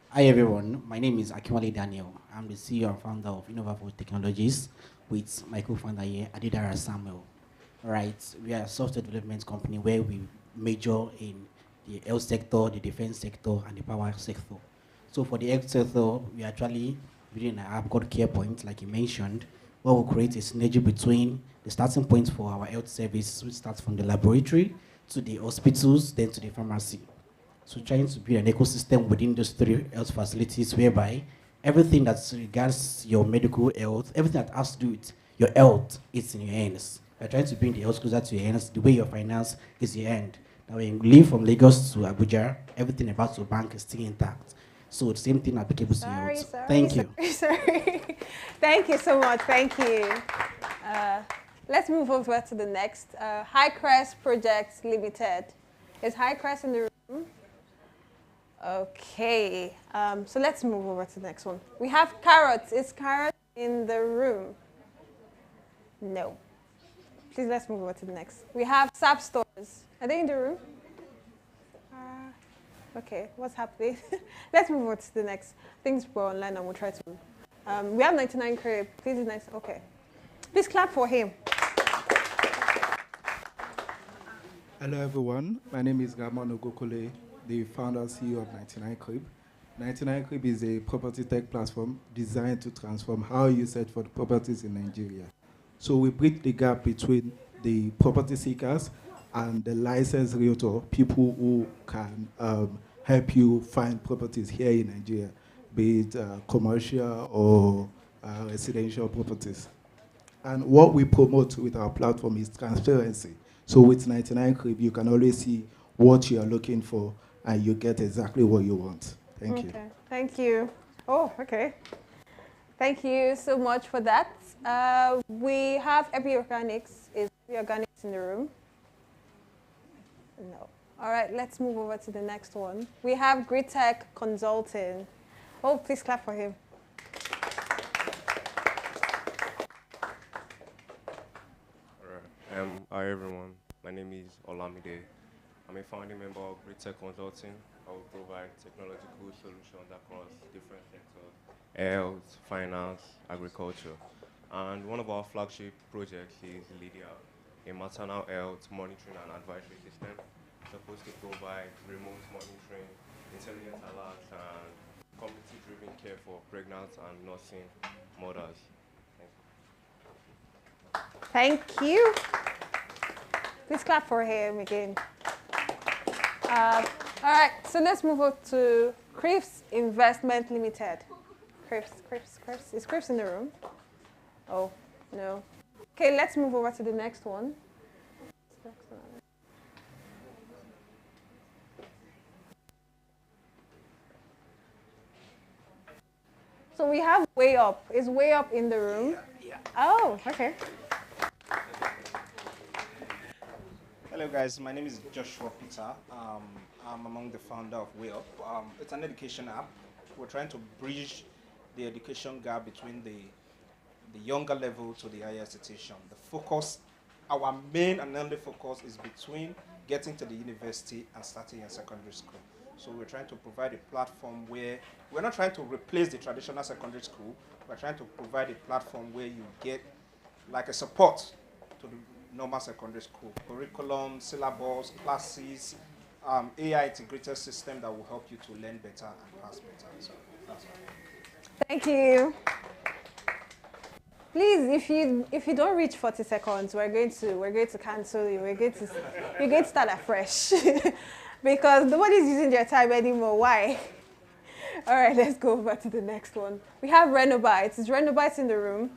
Hi everyone, my name is Akinwale Daniel. I'm the CEO and founder of InnovaForge Technologies with my co-founder here, Adidara Samuel. Right, we are a software development company where we major in the health sector, the defense sector, and the power sector. So for the health sector, we are actually building an app called CarePoint, like you mentioned, where we'll create a synergy between the starting point for our health service, which starts from the laboratory to the hospitals, then to the pharmacy. So trying to build an ecosystem within those three health facilities whereby everything that regards your medical health, everything that has to do with your health is in your hands. We're trying to bring the health closer to your hands, the way your finance is your hand. Now when you leave from Lagos to Abuja, everything about your bank is still intact. So the same thing applicable to your health. Thank you. Sorry. Thank you so much. Thank you. Let's move over to the next. Highcrest Projects Limited. Is Highcrest in the room? Okay. So let's move over to the next one. We have Carrots. Is Carrot in the room? No. Please, let's move over to the next. We have SAP Stores. Are they in the room? Okay, what's happening? Let's move on to the next. Things were online and we'll try to. We have 99 Crib. Please, is nice. Okay. Please clap for him. Hello everyone, my name is Gamano Gokole, the founder and CEO of 99 Crib. 99 Crib is a property tech platform designed to transform how you search for the properties in Nigeria. So we bridge the gap between the property seekers and the licensed realtor, people who can help you find properties here in Nigeria, be it commercial or residential properties. And what we promote with our platform is transparency. So with 99 Crib, you can always see what you are looking for and you get exactly what you want. Thank you. Thank you. Oh, okay. Thank you so much for that. We have Epi Organics. Is Epi Organics in the room? No. All right, let's move over to the next one. We have Gritech Consulting. Oh, please clap for him. Hi everyone, my name is Olamide. I'm a founding member of Gritech Consulting. I will provide technological solutions across different sectors, health, finance, agriculture. And one of our flagship projects is Lydia, a maternal health monitoring and advisory system supposed to provide remote monitoring, intelligent alerts, and community-driven care for pregnant and nursing mothers. Thank you. Please clap for him again. All right, so let's move on to Crifts Investment Limited. Crifts. Is Crifts in the room? Oh, no. Okay, let's move over to the next one. So we have Way Up. Is Way Up in the room? Yeah. Oh, okay. Hello guys, my name is Joshua Peter. I'm among the founder of Way Up. It's an education app. We're trying to bridge the education gap between the younger level to the higher institution. The focus, our main and only focus is between getting to the university and starting in secondary school. So we're trying to provide a platform where we're not trying to replace the traditional secondary school. We're trying to provide a platform where you get like a support to the normal secondary school. Curriculum, syllabus, classes, AI integrated system that will help you to learn better and pass better. So that's all. Thank you. Please, if you don't reach 40 seconds, we're going to cancel you. You're going to start afresh because nobody's using their time anymore. Why? All right, let's go over to the next one. We have Renobites. Is Renobites in the room?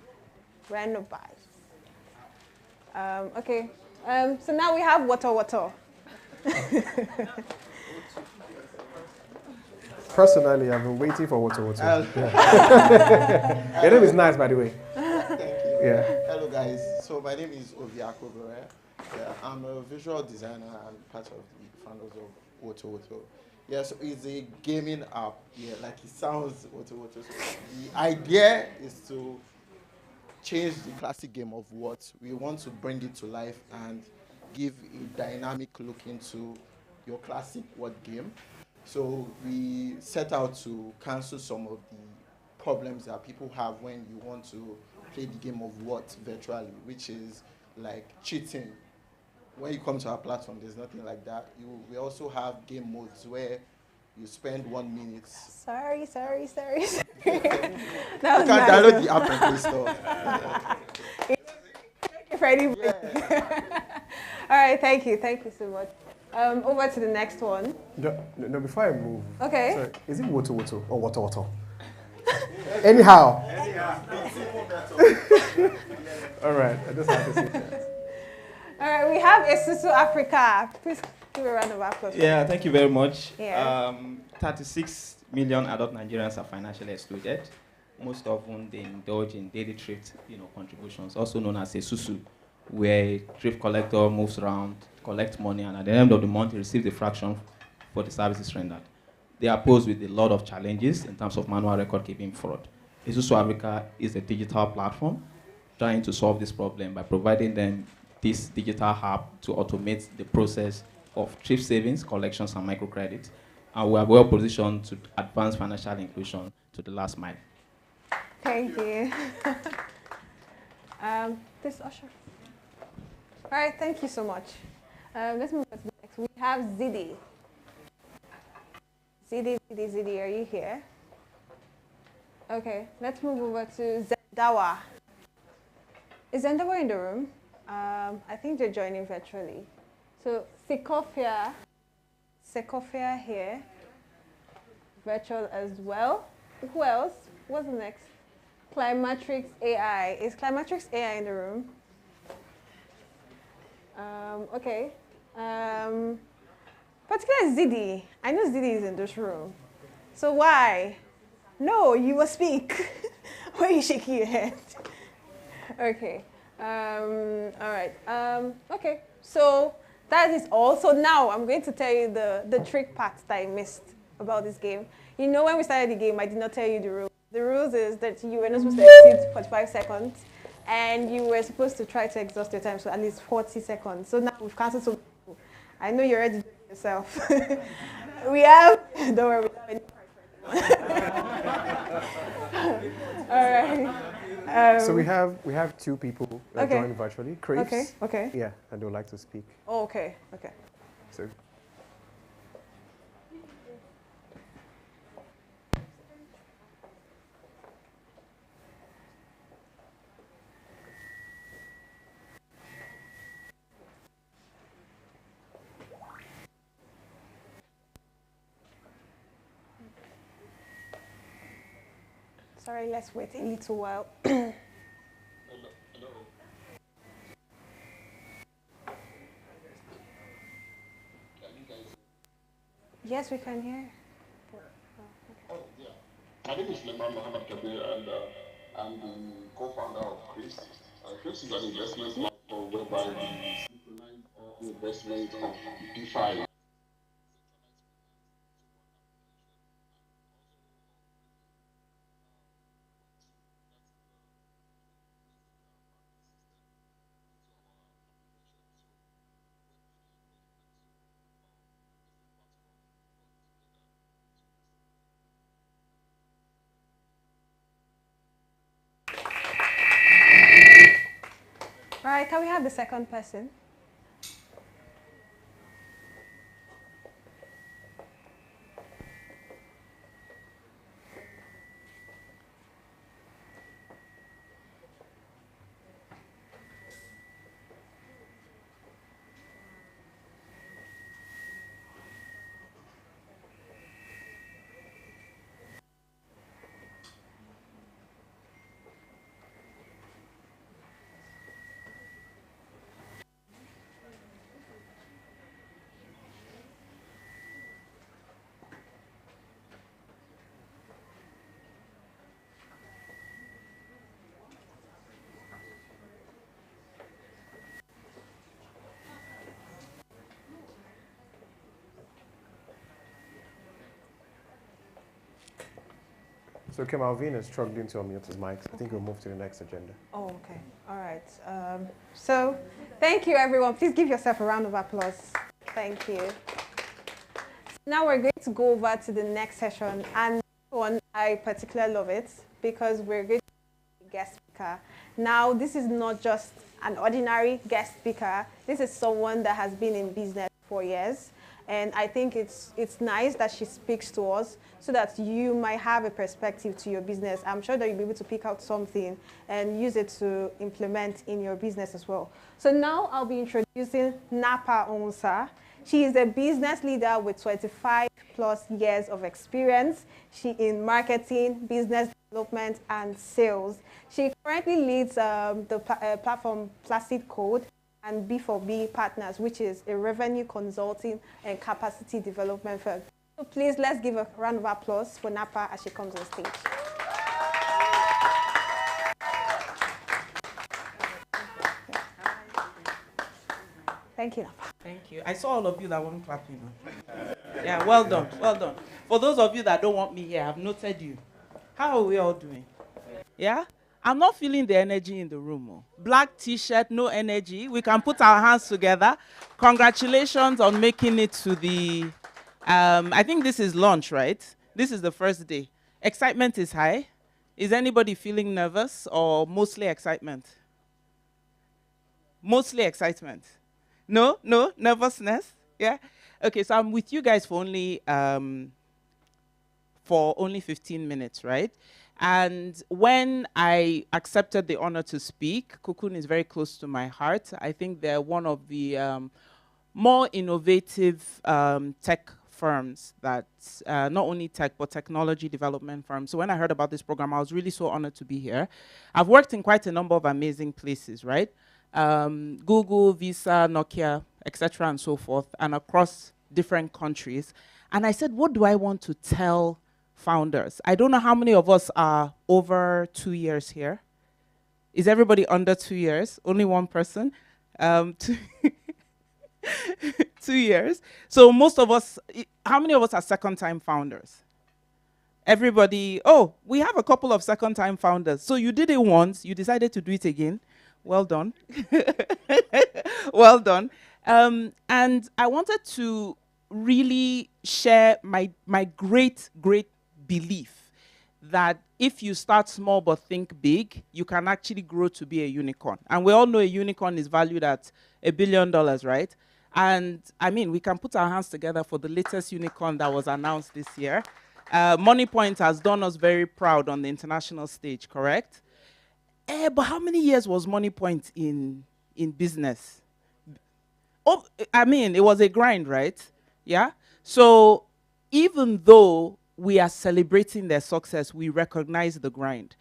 Renobites. Okay. So now we have Water. Personally, I've been waiting for Water. Yeah. Your name is nice, by the way. Thank you. Yeah. Hello, guys. So my name is Oviako Bore. Yeah, I'm a visual designer and part of the founders of Woto. Yeah, so it's a gaming app. Yeah, like it sounds Woto. So the idea is to change the classic game of what we want to bring it to life and give a dynamic look into your classic word game. So we set out to cancel some of the problems that people have when you want to play the game of what virtually, which is like cheating. When you come to our platform, there's nothing like that. We also have game modes where you spend 1 minute. Sorry. You That can was nice. download the app and play store. Thank you for anybody. All right, thank you so much. Over to the next one. No, before I move. Okay. Sorry, is it Woto or Water? Anyhow. All right, I just have to say that. All right, we have Esusu Africa. Please give a round of applause. Yeah, thank you very much. Yeah. 36 million adult Nigerians are financially excluded. Most of whom they indulge in daily thrift, contributions, also known as Esusu, where a thrift collector moves around, collects money, and at the end of the month, he receives a fraction for the services rendered. They are posed with a lot of challenges in terms of manual record keeping fraud. Esusu Africa is a digital platform trying to solve this problem by providing them this digital hub to automate the process of thrift savings, collections, and microcredit. And we are well positioned to advance financial inclusion to the last mile. Thank you. This usher. All right, thank you so much. Let's move on to the next. We have Zidi. Zidi, are you here? Okay, let's move over to Zendawa. Is Zendawa in the room? I think they're joining virtually. So Secofia here, virtual as well. Who else? What's the next? Climatrix AI. Is Climatrix AI in the room? Okay. Particularly Zidi. I know Zidi is in this room. So why? No, you will speak. Why are you shaking your head? Okay. All right. Okay. So that is all. So now I'm going to tell you the trick part that I missed about this game. You know, when we started the game, I did not tell you the rules. The rules is that you were not supposed to exceed 45 seconds, and you were supposed to try to exhaust your time, so at least 40 seconds. So now we've cancelled some people. I know you're ready to do it yourself. We have, don't worry, we don't have any all right. So we have two people that joined virtually. Craves. Okay. Yeah, and they would like to speak. Oh, okay. So. Sorry, let's wait a little while. Yes, we can hear. Oh, yeah. My name is Leman Mohammed Kabir, and I'm the co-founder of Chris. Chris is an investment platform whereby we synchronize all investment of DeFi. All right, can we have the second person? So Kemalvin is struggling to unmute his mic. I think we'll move to the next agenda. Oh, okay. All right. So thank you, everyone. Please give yourself a round of applause. Thank you. Now we're going to go over to the next session. And this one, I particularly love it because we're going to be a guest speaker. Now, this is not just an ordinary guest speaker. This is someone that has been in business for years. And I think it's nice that she speaks to us so that you might have a perspective to your business. I'm sure that you'll be able to pick out something and use it to implement in your business as well. So now I'll be introducing Napa Onsa. She is a business leader with 25 plus years of experience. She in marketing, business development, and sales. She currently leads the platform Placid Code and B4B Partners, which is a revenue consulting and capacity development firm. So please, let's give a round of applause for Napa as she comes on stage. Thank you, Napa. Thank you. I saw all of you that weren't clapping. Yeah, well done, well done. For those of you that don't want me here, I've noted you. How are we all doing? Yeah? I'm not feeling the energy in the room. Oh. Black t-shirt, no energy. We can put our hands together. Congratulations on making it to the, I think this is launch, right? This is the first day. Excitement is high. Is anybody feeling nervous or mostly excitement? Mostly excitement. No, nervousness. Yeah. Okay, so I'm with you guys for only 15 minutes, right? And when I accepted the honor to speak, Qucoon is very close to my heart. I think they're one of the more innovative tech firms that, not only tech, but technology development firms. So when I heard about this program, I was really so honored to be here. I've worked in quite a number of amazing places, right? Google, Visa, Nokia, etc., and so forth, and across different countries. And I said, what do I want to tell founders? I don't know how many of us are over 2 years here. Is everybody under 2 years? Only one person? 2 years. So most of us, how many of us are second-time founders? Everybody, oh, we have a couple of second-time founders. So you did it once, you decided to do it again. Well done. Well done. And I wanted to really share my great belief that if you start small but think big, you can actually grow to be a unicorn. And we all know a unicorn is valued at $1 billion, right? And I mean, we can put our hands together for the latest unicorn that was announced this year. MoneyPoint has done us very proud on the international stage, correct? But how many years was MoneyPoint in business? Oh, I mean, it was a grind, right? Yeah? So even though we are celebrating their success, we recognize the grind.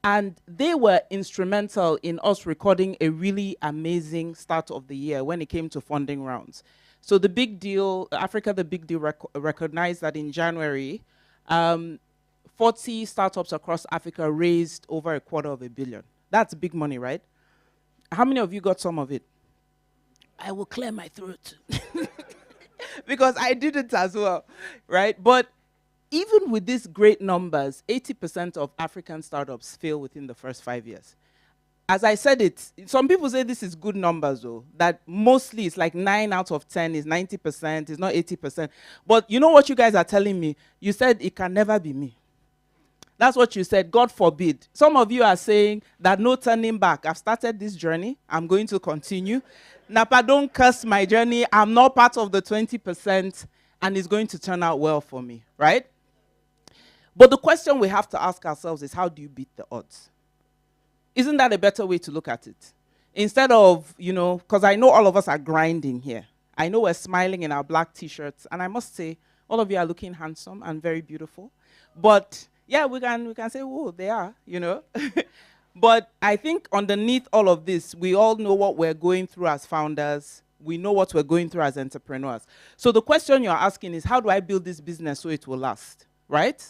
And they were instrumental in us recording a really amazing start of the year when it came to funding rounds. So the big deal, Africa the Big Deal recognized that in January, 40 startups across Africa raised over $250 million. That's big money, right? How many of you got some of it? I will clear my throat. Because I did it as well, right? But even with these great numbers, 80% of African startups fail within the first 5 years. As I said it, some people say this is good numbers though, that mostly it's like 9 out of 10 is 90%, it's not 80%. But you know what you guys are telling me? You said it can never be me. That's what you said, God forbid. Some of you are saying that no turning back. I've started this journey. I'm going to continue. Napa, don't curse my journey. I'm not part of the 20%, and it's going to turn out well for me, right? But the question we have to ask ourselves is, how do you beat the odds? Isn't that a better way to look at it? Instead of, because I know all of us are grinding here. I know we're smiling in our black t-shirts, and I must say, all of you are looking handsome and very beautiful. But yeah, we can say, oh, they are, But I think underneath all of this, we all know what we're going through as founders. We know what we're going through as entrepreneurs. So the question you're asking is, how do I build this business so it will last, right?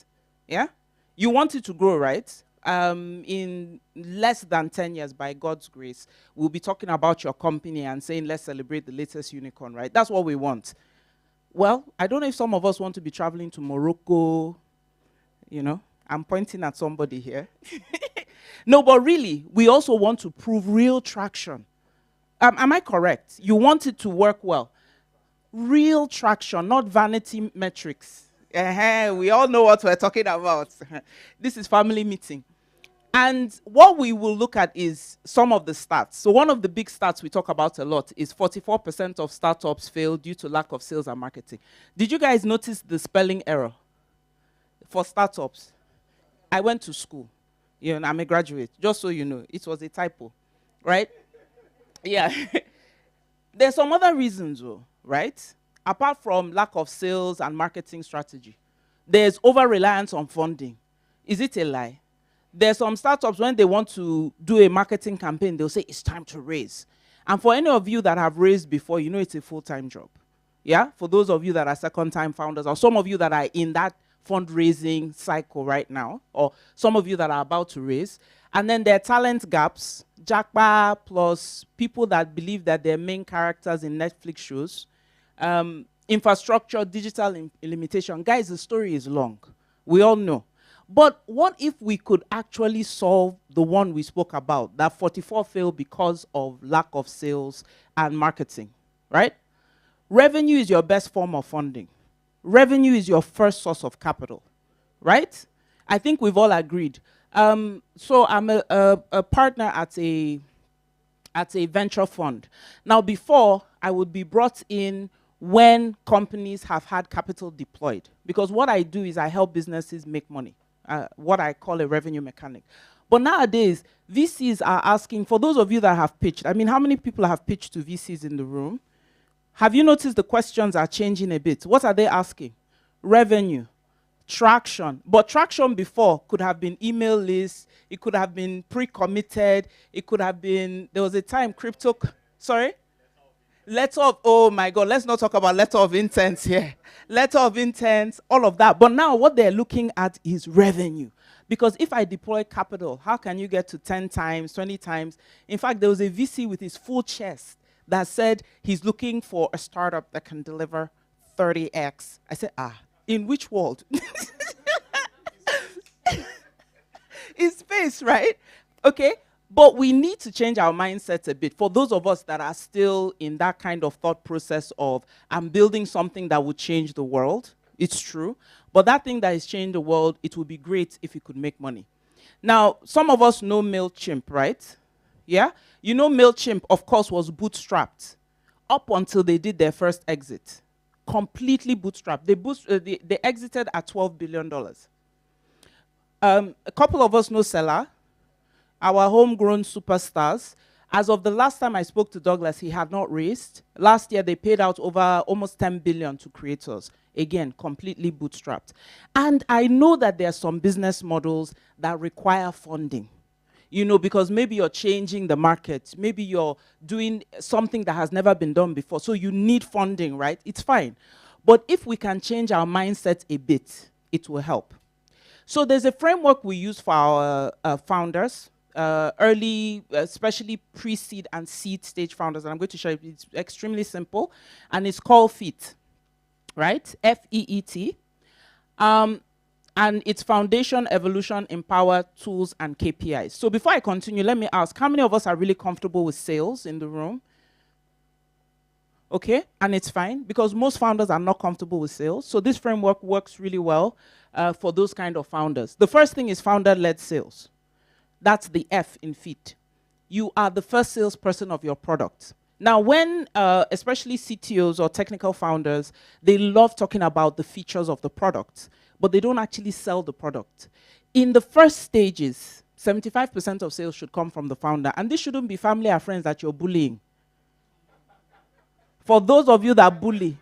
Yeah? You want it to grow, right? In less than 10 years, by God's grace, we'll be talking about your company and saying, let's celebrate the latest unicorn, right? That's what we want. Well, I don't know if some of us want to be traveling to Morocco, I'm pointing at somebody here. No, but really, we also want to prove real traction. Am I correct? You want it to work well. Real traction, not vanity metrics. We all know what we're talking about. This is family meeting. And what we will look at is some of the stats. So one of the big stats we talk about a lot is 44% of startups fail due to lack of sales and marketing. Did you guys notice the spelling error for startups? I went to school. I'm a graduate, just so you know. It was a typo, right? Yeah. There's some other reasons, though, right? Apart from lack of sales and marketing strategy. There's over-reliance on funding. Is it a lie? There's some startups, when they want to do a marketing campaign, they'll say, it's time to raise. And for any of you that have raised before, you know it's a full-time job. Yeah? For those of you that are second-time founders, or some of you that are in that fundraising cycle right now, or some of you that are about to raise. And then there are talent gaps, jackpot, plus people that believe that they're main characters in Netflix shows. Infrastructure, digital limitation. Guys, the story is long. We all know. But what if we could actually solve the one we spoke about, that 44 fail because of lack of sales and marketing, right? Revenue is your best form of funding. Revenue is your first source of capital, right? I think we've all agreed. So I'm a partner at a venture fund. Now, before, I would be brought in when companies have had capital deployed. Because what I do is I help businesses make money, what I call a revenue mechanic. But nowadays, VCs are asking, for those of you that have pitched, I mean, how many people have pitched to VCs in the room? Have you noticed the questions are changing a bit? What are they asking? Revenue, traction. But traction before could have been email lists, it could have been pre-committed, it could have been, there was a time crypto, sorry? Letter of, oh my God, let's not talk about letter of intent here. Letter of intent, all of that. But now what they're looking at is revenue. Because if I deploy capital, how can you get to 10 times, 20 times? In fact, there was a VC with his full chest that said he's looking for a startup that can deliver 30x. I said, in which world? In space, right? Okay. But we need to change our mindset a bit. For those of us that are still in that kind of thought process of, I'm building something that would change the world. It's true. But that thing that is changing the world, it would be great if it could make money. Now, some of us know MailChimp, right? Yeah? You know MailChimp, of course, was bootstrapped up until they did their first exit. Completely bootstrapped. They exited at $12 billion. A couple of us know Seller, our homegrown superstars. As of the last time I spoke to Douglas, he had not raised. Last year, they paid out over almost $10 billion to creators. Again, completely bootstrapped. And I know that there are some business models that require funding. Because maybe you're changing the market. Maybe you're doing something that has never been done before. So you need funding, right? It's fine. But if we can change our mindset a bit, it will help. So there's a framework we use for our founders. Early, especially pre-seed and seed stage founders, and I'm going to show you. It's extremely simple, and it's called FEET, right? F-E-E-T. And it's foundation, evolution, empower, tools, and KPIs. So before I continue, let me ask, how many of us are really comfortable with sales in the room? okay? And it's fine because most founders are not comfortable with sales. So this framework works really well for those kind of founders. The first thing is founder-led sales. That's the F in FEET. You are the first salesperson of your product. Now, when, especially CTOs or technical founders, they love talking about the features of the product, but they don't actually sell the product. In the first stages, 75% of sales should come from the founder, and this shouldn't be family or friends that you're bullying. For those of you that bully,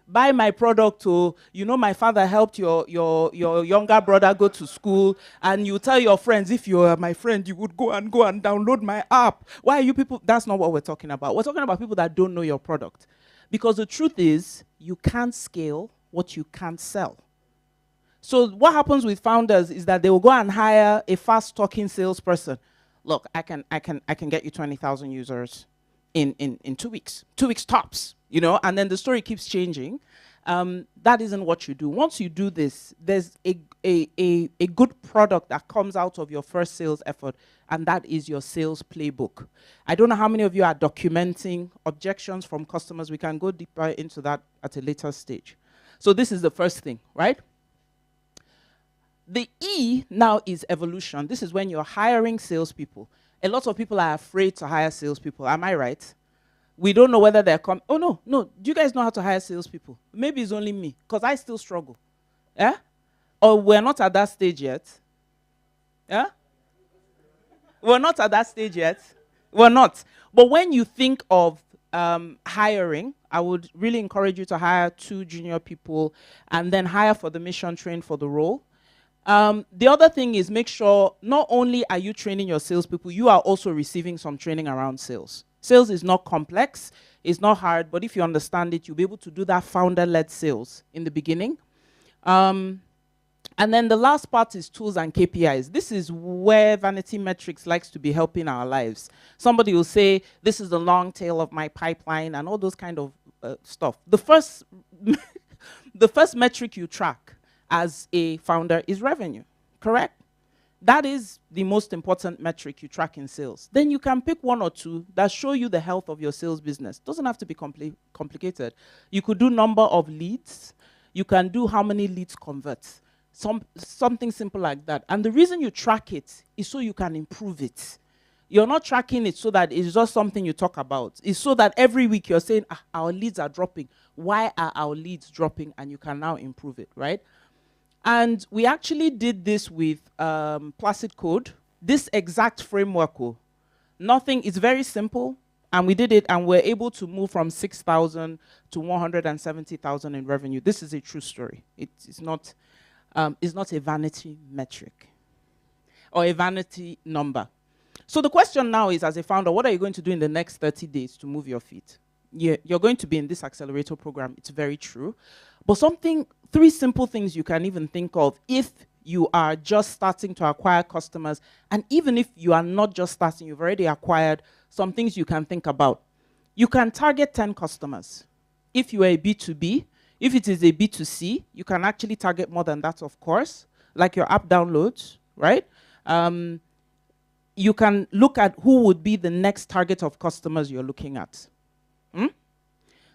buy my product, to, you know, my father helped your younger brother go to school, and you tell your friends, if you are my friend, you would go and download my app. Why are you people? That's not what we're talking about. We're talking about people that don't know your product. Because the truth is, you can't scale what you can't sell. So what happens with founders is that they will go and hire a fast-talking salesperson. Look, I can get you 20,000 users in 2 weeks. 2 weeks tops. You know, and then the story keeps changing. That isn't what you do. Once you do this, there's a good product that comes out of your first sales effort, and that is your sales playbook. I don't know how many of you are documenting objections from customers. We can go deeper into that at a later stage. So this is the first thing, right? The E now is evolution. This is when you're hiring salespeople. A lot of people are afraid to hire salespeople. Am I right? We don't know whether they're coming. Oh, no. Do you guys know how to hire salespeople? Maybe it's only me, because I still struggle. Yeah? Or we're not at that stage yet. Yeah? We're not at that stage yet. We're not. But when you think of hiring, I would really encourage you to hire 2 junior people and then hire for the mission, train for the role. The other thing is, make sure not only are you training your salespeople, you are also receiving some training around sales. Sales is not complex, it's not hard, but if you understand it, you'll be able to do that founder-led sales in the beginning. And then the last part is tools and KPIs. This is where Vanity Metrics likes to be helping our lives. Somebody will say, this is the long tail of my pipeline and all those kind of stuff. The first, the first metric you track as a founder is revenue, correct? That is the most important metric you track in sales. Then you can pick 1 or 2 that show you the health of your sales business. Doesn't have to be complicated. You could do number of leads. You can do how many leads convert. Something simple like that. And the reason you track it is so you can improve it. You're not tracking it so that it's just something you talk about. It's so that every week you're saying, our leads are dropping. Why are our leads dropping? And you can now improve it, right? And we actually did this with Placid Code. This exact framework, nothing, it's very simple. And we did it, and we're able to move from 6,000 to 170,000 in revenue. This is a true story. It's not a vanity metric or a vanity number. So the question now is, as a founder, what are you going to do in the next 30 days to move your feet? You're going to be in this accelerator program. It's very true. But 3 simple things you can even think of if you are just starting to acquire customers. And even if you are not just starting, you've already acquired, some things you can think about. You can target 10 customers. If you are a B2B, if it is a B2C, you can actually target more than that, of course, like your app downloads, right? You can look at who would be the next target of customers you're looking at.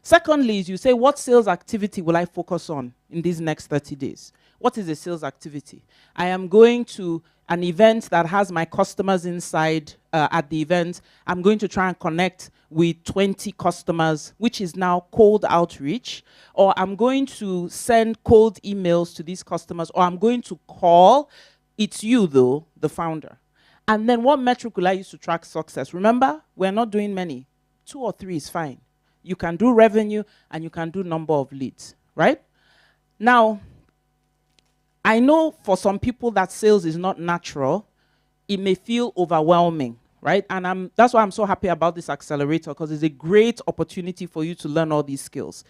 Secondly, is you say, what sales activity will I focus on in these next 30 days? What is a sales activity? I am going to an event that has my customers inside at the event. I'm going to try and connect with 20 customers, which is now cold outreach. Or I'm going to send cold emails to these customers. Or I'm going to call. It's you, though, the founder. And then what metric will I use to track success? Remember, we're not doing many. 2 or 3 is fine. You can do revenue, and you can do number of leads, right? Now, I know for some people that sales is not natural. It may feel overwhelming, right? And that's why I'm so happy about this accelerator, because it's a great opportunity for you to learn all these skills.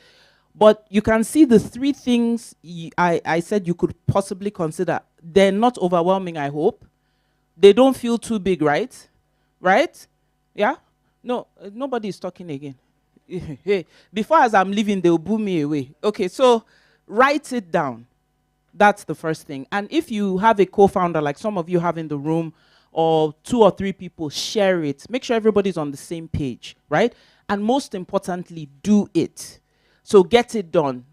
But you can see the 3 things I said you could possibly consider. They're not overwhelming, I hope. They don't feel too big, right? Right? Yeah? No, nobody is talking again. Before, as I'm leaving, they'll boo me away. Okay, so write it down. That's the first thing. And if you have a co-founder, like some of you have in the room, or 2 or 3 people, share it. Make sure everybody's on the same page, right? And most importantly, do it. So get it done.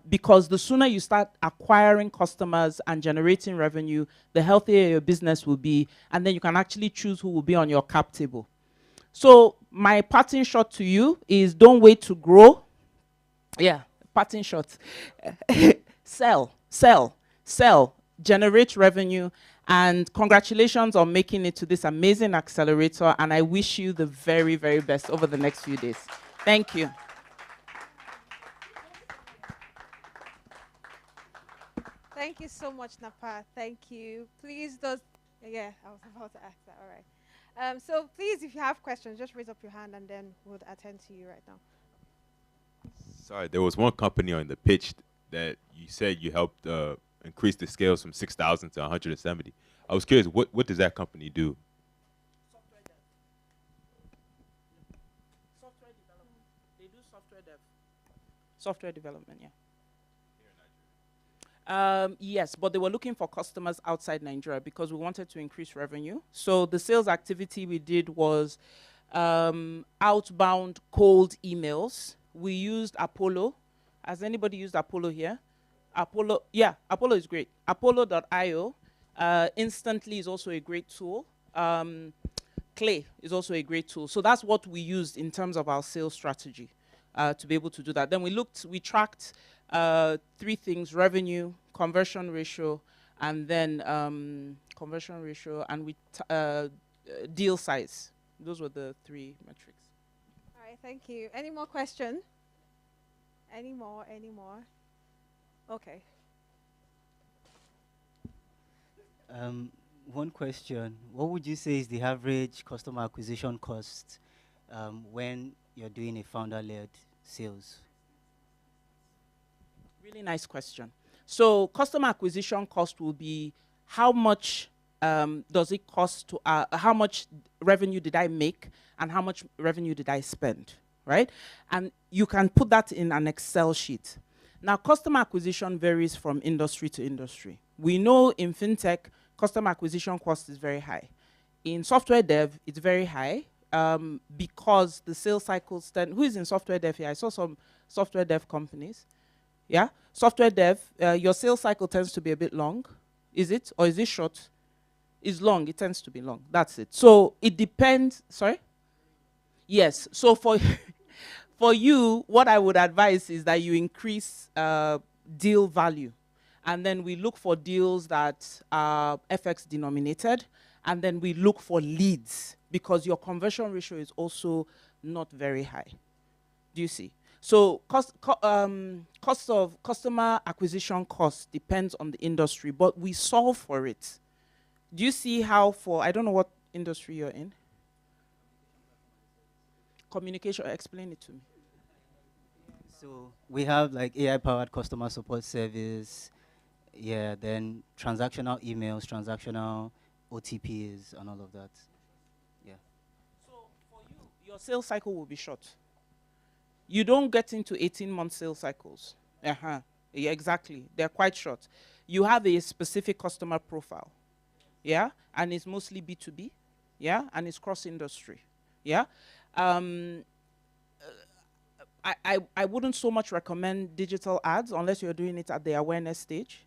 Because the sooner you start acquiring customers and generating revenue, the healthier your business will be, and then you can actually choose who will be on your cap table. So my parting shot to you is don't wait to grow. Yeah, parting shot. Sell, sell, sell, generate revenue, and congratulations on making it to this amazing accelerator, and I wish you the very, very best over the next few days. Thank you. Thank you so much, Napa. Thank you. Please, yeah, I was about to ask that. All right. So please, if you have questions, just raise up your hand and then we'll attend to you right now. Sorry, there was one company on the pitch that you said you helped increase the scales from 6,000 to 170. I was curious, what does that company do? Software development. They do software dev. Software development, yeah. Yes, but they were looking for customers outside Nigeria because we wanted to increase revenue. So the sales activity we did was outbound cold emails. We used Apollo. Has anybody used Apollo here? Apollo, yeah, Apollo is great. Apollo.io instantly is also a great tool. Clay is also a great tool. So that's what we used in terms of our sales strategy to be able to do that. Then we tracked 3 things: revenue, conversion ratio, and then deal size. Those were the 3 metrics. All right, thank you. Any more questions? Any more? Okay. One question. What would you say is the average customer acquisition cost when you're doing a founder-led sales? Really nice question. So customer acquisition cost will be how much does it cost to, how much revenue did I make and how much revenue did I spend, right? And you can put that in an Excel sheet. Now, customer acquisition varies from industry to industry. We know in fintech, customer acquisition cost is very high. In software dev, it's very high because the sales cycles tend, who is in software dev here? I saw some software dev companies. Yeah, software dev, your sales cycle tends to be a bit long. Is it? Or is it short? It's long, it tends to be long. That's it. So it depends, sorry? Yes, so for, for you, what I would advise is that you increase deal value. And then we look for deals that are FX denominated. And then we look for leads because your conversion ratio is also not very high. Do you see? So cost of customer acquisition cost depends on the industry, but we solve for it. Do you see how for, I don't know what industry you're in? Communication, explain it to me. So we have like AI-powered customer support service, yeah, then transactional emails, transactional OTPs, and all of that. Yeah. So for you, your sales cycle will be short. You don't get into 18-month sales cycles. Yeah, exactly. They're quite short. You have a specific customer profile, yeah, and it's mostly B2B, yeah, and it's cross-industry, yeah. I wouldn't so much recommend digital ads unless you're doing it at the awareness stage.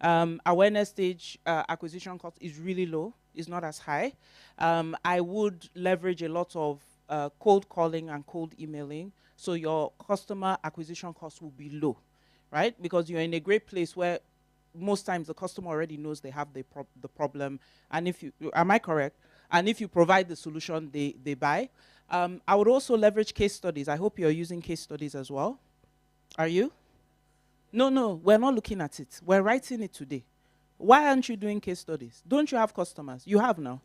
Awareness stage acquisition cost is really low. It's not as high. I would leverage a lot of cold calling and cold emailing, so your customer acquisition cost will be low, right? Because you're in a great place where most times the customer already knows they have the problem, and if you, am I correct? And if you provide the solution, they buy. I would also leverage case studies. I hope you're using case studies as well. Are you? No, we're not looking at it. We're writing it today. Why aren't you doing case studies? Don't you have customers? You have now.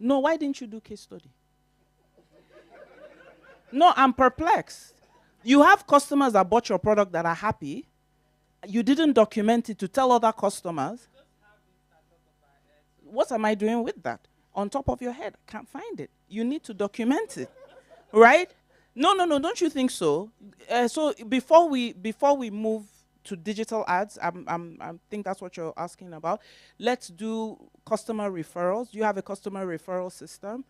No, why didn't you do case study? No, I'm perplexed. You have customers that bought your product that are happy. You didn't document it to tell other customers. What am I doing with that? On top of your head, I can't find it. You need to document it, right? No, don't you think so? So before we move to digital ads. I think that's what you're asking about. Let's do customer referrals. Do you have a customer referral system?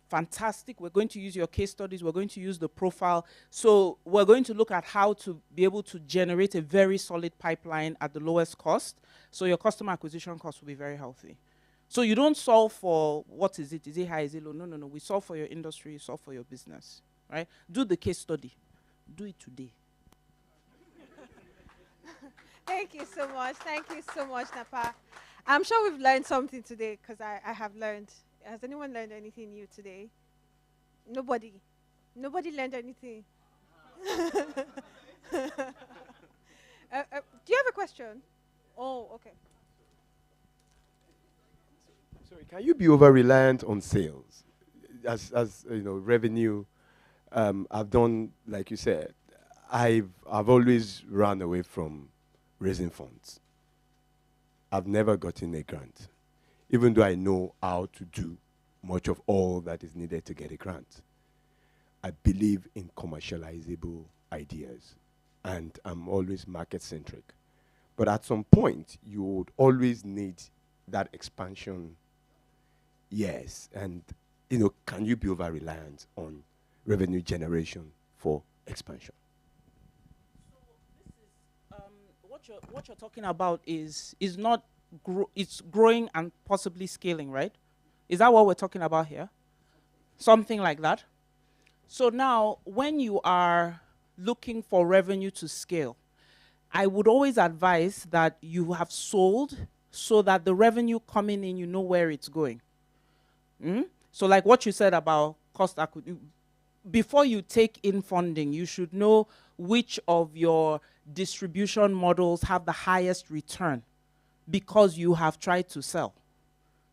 Fantastic. We're going to use your case studies. We're going to use the profile. So we're going to look at how to be able to generate a very solid pipeline at the lowest cost. So your customer acquisition cost will be very healthy. So you don't solve for what is it? Is it high? Is it low? No, no, no. We solve for your industry. You solve for your business, right? Do the case study. Do it today. Thank you so much. Thank you so much, Napa. I'm sure we've learned something today because I have learned. Has anyone learned anything new today? Nobody. Nobody learned anything. Do you have a question? Oh, okay. Sorry, can you be over reliant on sales? As you know, revenue. I've done, like you said, I've always run away from raising funds. I've never gotten a grant, even though I know how to do much of all that is needed to get a grant. I believe in commercializable ideas, and I'm always market-centric. But at some point, you would always need that expansion. Yes, and can you be over-reliant on revenue generation for expansion? What you're talking about is not it's growing and possibly scaling, right? Is that what we're talking about here? Something like that. So now, when you are looking for revenue to scale, I would always advise that you have sold so that the revenue coming in, you know where it's going. So like what you said about cost acquisition, before you take in funding, you should know which of your distribution models have the highest return because you have tried to sell.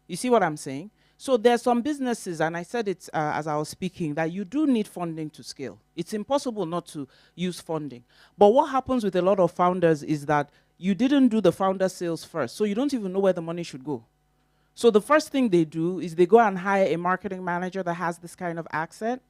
You see what I'm saying? So there's some businesses, and I said it as I was speaking, that you do need funding to scale. It's impossible not to use funding. But what happens with a lot of founders is that you didn't do the founder sales first, so you don't even know where the money should go. So the first thing they do is they go and hire a marketing manager that has this kind of accent,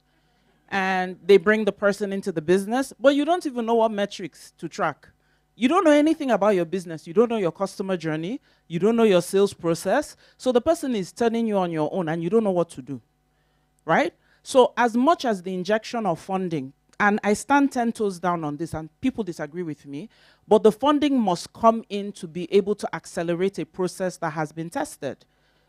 and they bring the person into the business, but you don't even know what metrics to track. You don't know anything about your business. You don't know your customer journey. You don't know your sales process. So the person is turning you on your own, and you don't know what to do, right? So as much as the injection of funding, and I stand 10 toes down on this, and people disagree with me, but the funding must come in to be able to accelerate a process that has been tested,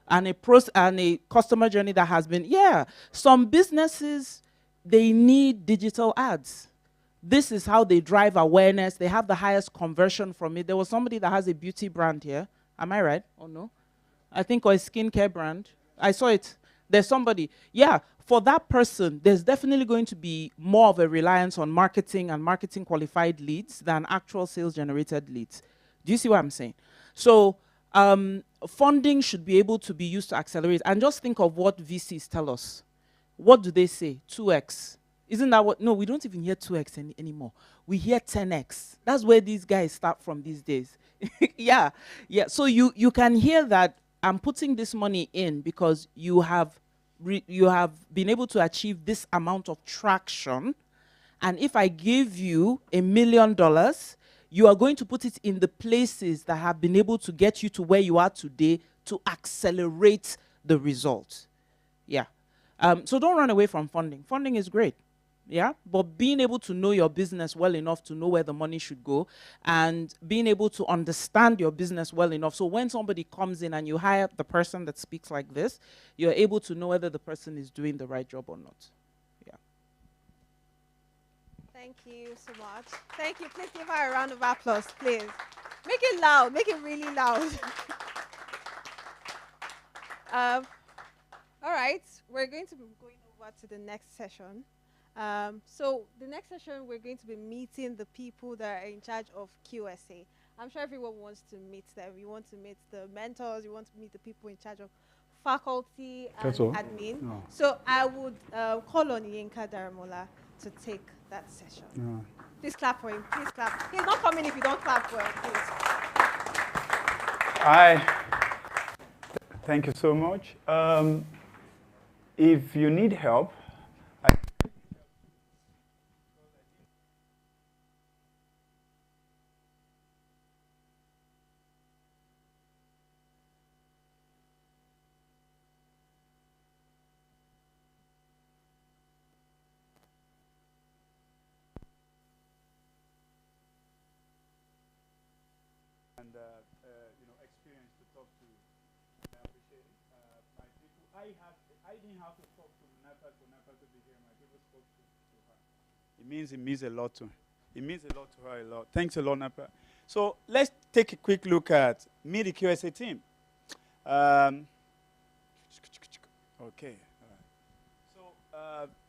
and a customer journey that has been, some businesses, they need digital ads. This is how they drive awareness. They have the highest conversion from it. There was somebody that has a beauty brand here. Am I right? Or no? I think, or a skincare brand. I saw it. There's somebody. Yeah, for that person, there's definitely going to be more of a reliance on marketing and marketing qualified leads than actual sales generated leads. Do you see what I'm saying? So funding should be able to be used to accelerate. And just think of what VCs tell us. What do they say? 2x. Isn't that what? No, we don't even hear 2x anymore. We hear 10x. That's where these guys start from these days. Yeah. So you can hear that I'm putting this money in because you have been able to achieve this amount of traction. And if I give you $1 million, you are going to put it in the places that have been able to get you to where you are today to accelerate the result. Yeah. So don't run away from funding. Funding is great. Yeah, but being able to know your business well enough to know where the money should go, and being able to understand your business well enough. So when somebody comes in and you hire the person that speaks like this, you're able to know whether the person is doing the right job or not. Yeah. Thank you so much. Thank you. Please give her a round of applause, please. Make it loud. Make it really loud. All right. We're going to be going over to the next session. So the next session, we're going to be meeting the people that are in charge of QSA. I'm sure everyone wants to meet them. You want to meet the mentors. You want to meet the people in charge of faculty and admin. No. So I would call on Yinka Daramola to take that session. No. Please clap for him. Please clap. He's not coming if you don't clap for him, please. Thank you so much. If you need help, I didn't have to talk to Napa for Napa to be here. My people spoke to her. It means a lot to her. It means a lot to her, a lot. Thanks a lot, Napa. So let's take a quick look at Meet the QSA team. Okay. So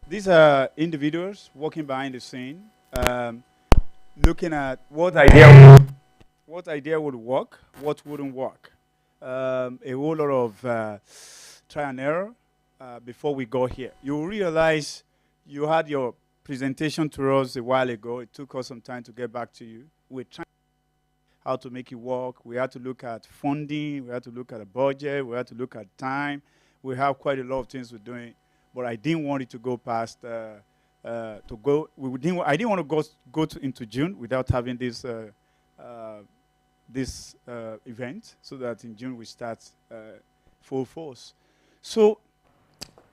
these are individuals working behind the scene, looking at what idea would work, what wouldn't work. A whole lot of try and error before we got here. You realize you had your presentation to us a while ago. It took us some time to get back to you. We're trying how to make it work. We had to look at funding. We had to look at a budget. We had to look at time. We have quite a lot of things we're doing, but I didn't want it to go past I didn't want to go into June without having this event, so that in June we start full force. So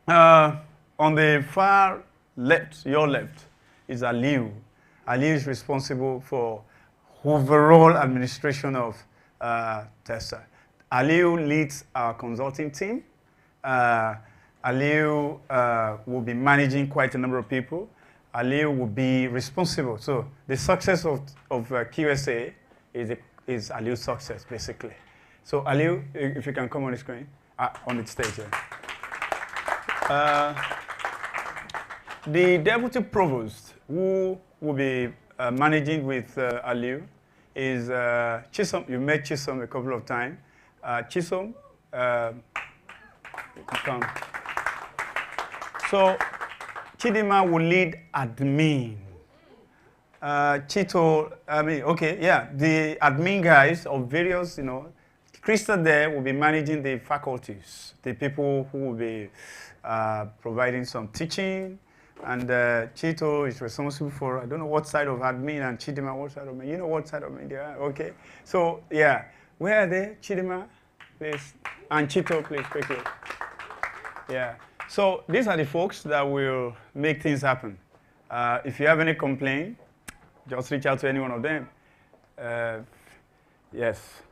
on the far left, your left, is Aliu. Aliu is responsible for overall administration of TESA. Aliu leads our consulting team. Aliu will be managing quite a number of people. Aliu will be responsible. So the success of QSA is Aliu's success, basically. So Aliu, if you can come on the screen, on the stage here. The deputy provost, who will be managing with Aliu, is Chisom. You met Chisom a couple of times. Chisom, come. So Chidima will lead admin. Chito, the admin guys of various, Krista there will be managing the faculties, the people who will be providing some teaching, and Chito is responsible for, I don't know what side of admin, and Chidima, what side of me? You know what side of me they are? Okay. So, yeah. Where are they? Chidima, please. And Chito, please, quickly. Yeah. So, these are the folks that will make things happen. If you have any complaint, just reach out to any one of them. Yes.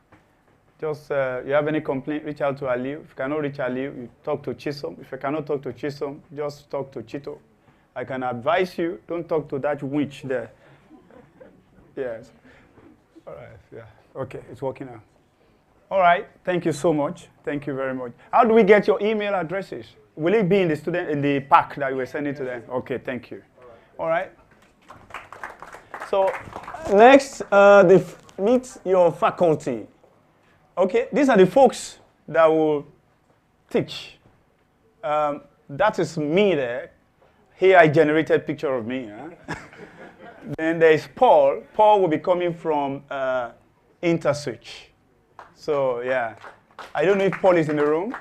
Just, you have any complaint, reach out to Aliu. If you cannot reach Aliu, you talk to Chisom. If you cannot talk to Chisom, just talk to Chito. I can advise you, don't talk to that witch there. Yes. All right, yeah. Okay, it's working now. All right, thank you so much. Thank you very much. How do we get your email addresses? Will it be in the pack that you were sending to them? Okay, thank you. All right. So next, meet your faculty. Okay, these are the folks that will teach. That is me there. Here I generated a picture of me. Huh? Then there is Paul. Paul will be coming from InterSwitch. So yeah, I don't know if Paul is in the room.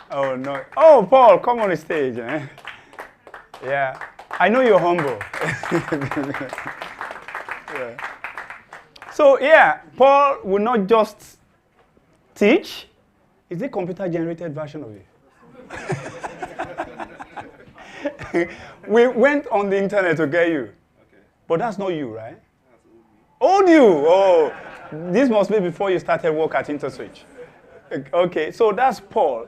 Oh no. Oh, Paul, come on the stage. Eh? Yeah, I know you're humble. Yeah. So yeah, Paul will not just teach. Is the computer generated version of it? We went on the internet to get you. Okay. But that's not you, right? That's old me. Old you? Oh, this must be before you started work at InterSwitch. Okay, so that's Paul.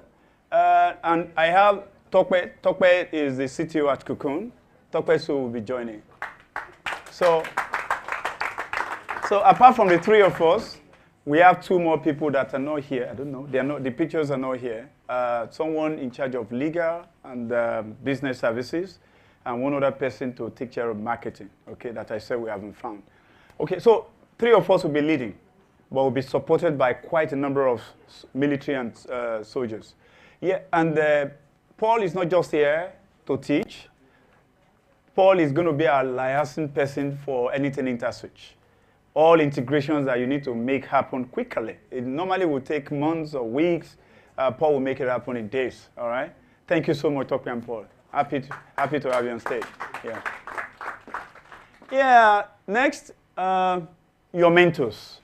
And I have Tokwe. Tokwe is the CTO at Qucoon. Tokwe will be joining. So apart from the three of us, we have two more people that are not here. I don't know. They are not. The pictures are not here. Someone in charge of legal and business services, and one other person to take care of marketing. Okay, that I said we haven't found. Okay, so three of us will be leading, but will be supported by quite a number of military and soldiers. Yeah, and Paul is not just here to teach. Paul is going to be a liaison person for anything InterSwitch. All integrations that you need to make happen quickly. It normally will take months or weeks. Paul will make it happen in days, all right? Thank you so much, Topi and Paul. Happy to have you on stage. Yeah. Yeah, next, your mentors.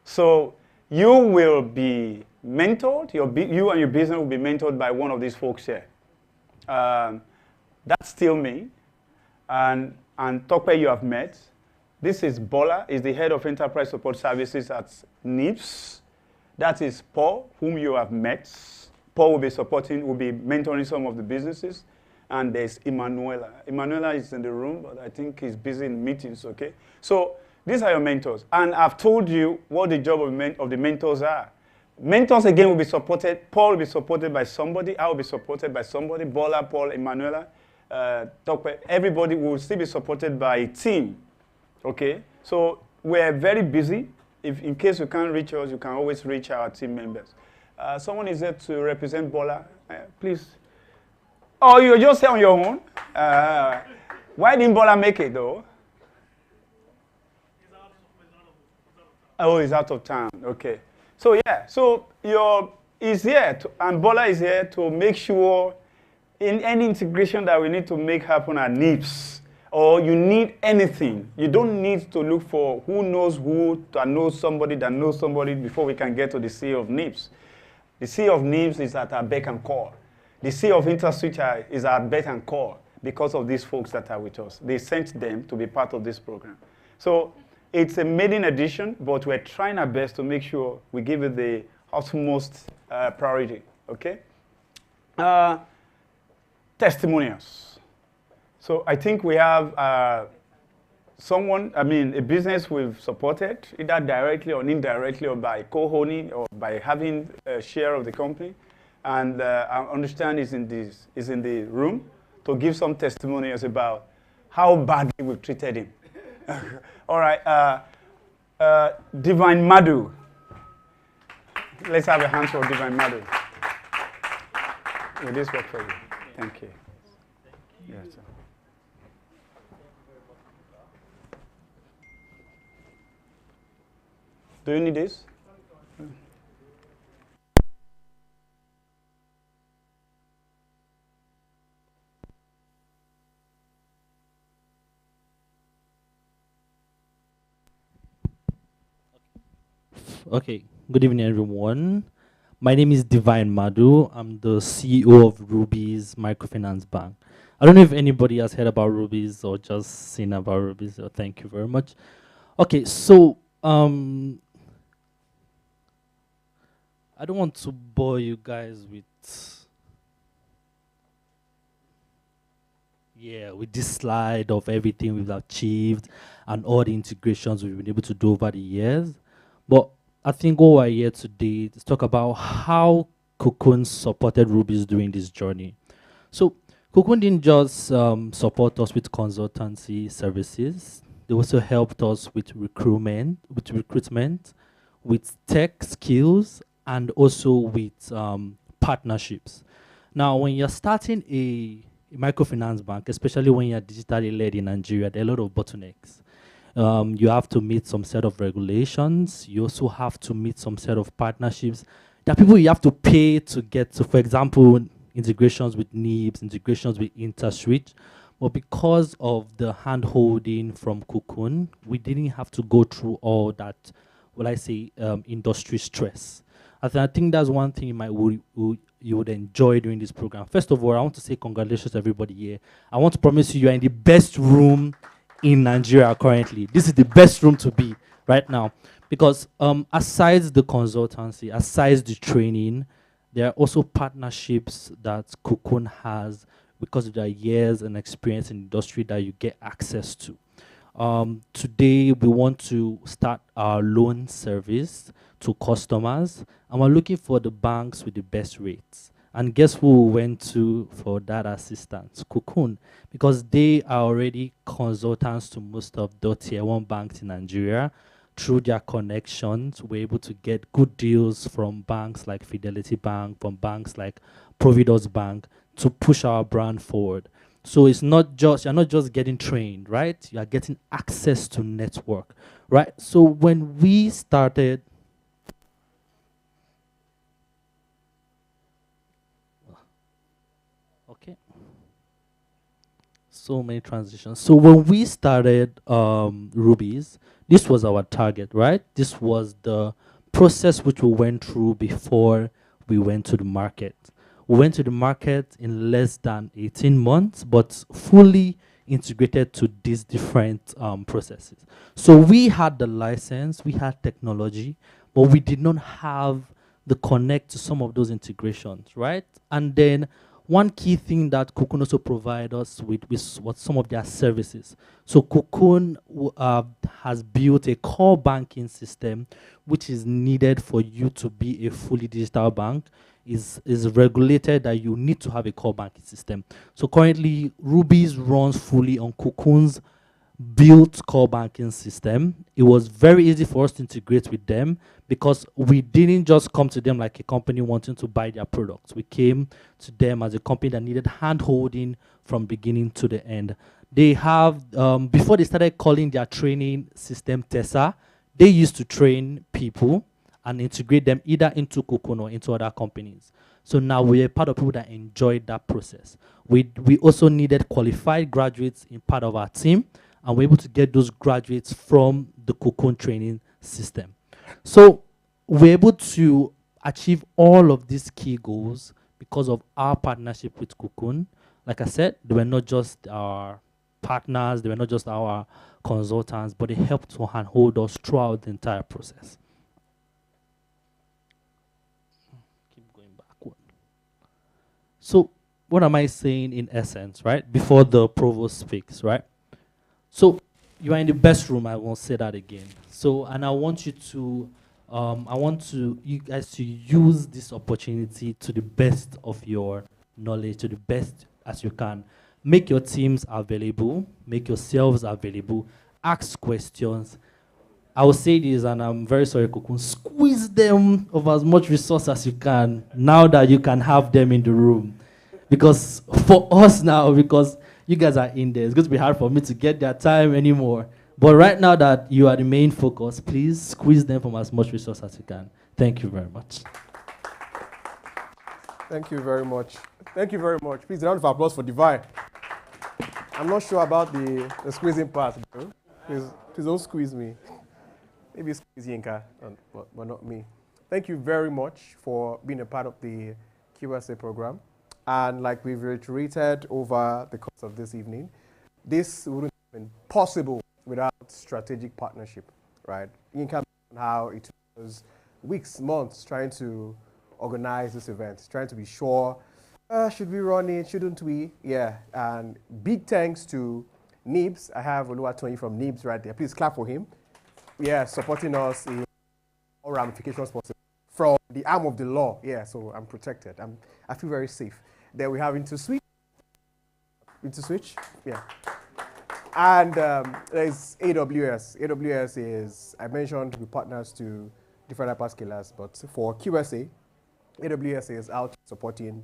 So you will be mentored, you and your business will be mentored by one of these folks here. That's still me. And Tope you have met. This is Bola, is the head of enterprise support services at NIPS. That is Paul, whom you have met. Paul will be mentoring some of the businesses. And there's Emanuela. Emanuela is in the room, but I think he's busy in meetings, okay? So these are your mentors. And I've told you what the job of the mentors are. Mentors, again, will be supported. Paul will be supported by somebody. I will be supported by somebody. Bola, Paul, Emanuela, everybody will still be supported by a team, okay? So we're very busy. If in case you can't reach us, you can always reach our team members. Someone is there to represent Bola. Please. Oh, you're just here on your own? Why didn't Bola make it, though? Oh, he's out of town. Okay. So, yeah. So, he's here, and Bola is here to make sure in any integration that we need to make happen at NIPS, or you need anything, you don't need to look for who knows who that knows somebody before we can get to the CEO of NIPS. The CEO of NIPS is at our beck and call. The CEO of InterSwitch is at beck and call because of these folks that are with us. They sent them to be part of this program. So it's a maiden edition, but we're trying our best to make sure we give it the utmost priority, okay? Testimonials. So I think we have a business we've supported, either directly or indirectly, or by co-owning, or by having a share of the company. And I understand is in the room to give some testimonials about how badly we've treated him. All right, Divine Madhu. Let's have a hand for Divine Madhu. Will this work for you? Thank you. Yes, sir. Do you need this? Okay, good evening, everyone. My name is Divine Madhu. I'm the CEO of Ruby's Microfinance Bank. I don't know if anybody has heard about Ruby's or just seen about Ruby's, so thank you very much. Okay, so I don't want to bore you guys with this slide of everything we've achieved and all the integrations we've been able to do over the years. But I think what we're here today is talk about how Qucoon supported Ruby's during this journey. So Qucoon didn't just support us with consultancy services. They also helped us with recruitment, with tech skills, and also with partnerships. Now, when you're starting a microfinance bank, especially when you're digitally led in Nigeria, there are a lot of bottlenecks. You have to meet some set of regulations. You also have to meet some set of partnerships. There are people you have to pay to get to, for example, integrations with NIPS, integrations with InterSwitch. But because of the hand-holding from Qucoon, we didn't have to go through all that, industry stress. I think that's one thing you would enjoy during this program. First of all, I want to say congratulations to everybody here. I want to promise you are in the best room in Nigeria currently. This is the best room to be right now. Because aside the consultancy, aside the training, there are also partnerships that Qucoon has because of their years and experience in the industry that you get access to. Today, we want to start our loan service to customers, and we're looking for the banks with the best rates. And guess who we went to for that assistance? Qucoon, because they are already consultants to most of the tier 1 banks in Nigeria. Through their connections, we're able to get good deals from banks like Fidelity Bank, from banks like Providus Bank, to push our brand forward. So it's not just, you're not just getting trained, right? You are getting access to network, right? So when we started, okay, so many transitions. So when we started Ruby's, this was our target, right? This was the process which we went through before we went to the market. We went to the market in less than 18 months, but fully integrated to these different processes. So we had the license, we had technology, but we did not have the connect to some of those integrations, right? And then one key thing that Qucoon also provide us with was some of their services. So Qucoon has built a core banking system which is needed for you to be a fully digital bank. Is regulated that you need to have a core banking system. So currently, Ruby's runs fully on Qucoon's built core banking system. It was very easy for us to integrate with them because we didn't just come to them like a company wanting to buy their products. We came to them as a company that needed hand-holding from beginning to the end. They have, before they started calling their training system TESA, they used to train people and integrate them either into Qucoon or into other companies. So now we're part of people that enjoyed that process. We also needed qualified graduates in part of our team, and we're able to get those graduates from the Qucoon training system. So we're able to achieve all of these key goals because of our partnership with Qucoon. Like I said, they were not just our partners, they were not just our consultants, but they helped to handhold us throughout the entire process. So what am I saying in essence, right? Before the provost speaks, right? So you are in the best room, I won't say that again. So, and I want you to, you guys to use this opportunity to the best of your knowledge, to the best as you can. Make your teams available, make yourselves available, ask questions. I will say this, and I'm very sorry, Qucoon, squeeze them of as much resource as you can now that you can have them in the room. Because for us now, because you guys are in there, it's going to be hard for me to get their time anymore. But right now that you are the main focus, please squeeze them from as much resource as you can. Thank you very much. Thank you very much. Thank you very much. Please, a round of applause for Divine. I'm not sure about the squeezing part, bro. Please don't squeeze me. Maybe squeeze Yinka, but not me. Thank you very much for being a part of the QSA program. And like we've reiterated over the course of this evening, this wouldn't have been possible without strategic partnership, right? Yinka mentioned how it was weeks, months trying to organize this event, trying to be sure, should we run it, shouldn't we? Yeah, and big thanks to Nibs. I have Oluwatoyin from Nibs right there. Please clap for him. Yeah, supporting us in all ramifications possible from the arm of the law. Yeah, so I'm protected. I feel very safe. Then we have Into Switch. Yeah. And there's AWS. AWS is, I mentioned, we partners to different hyperscalers, but for QSA, AWS is out supporting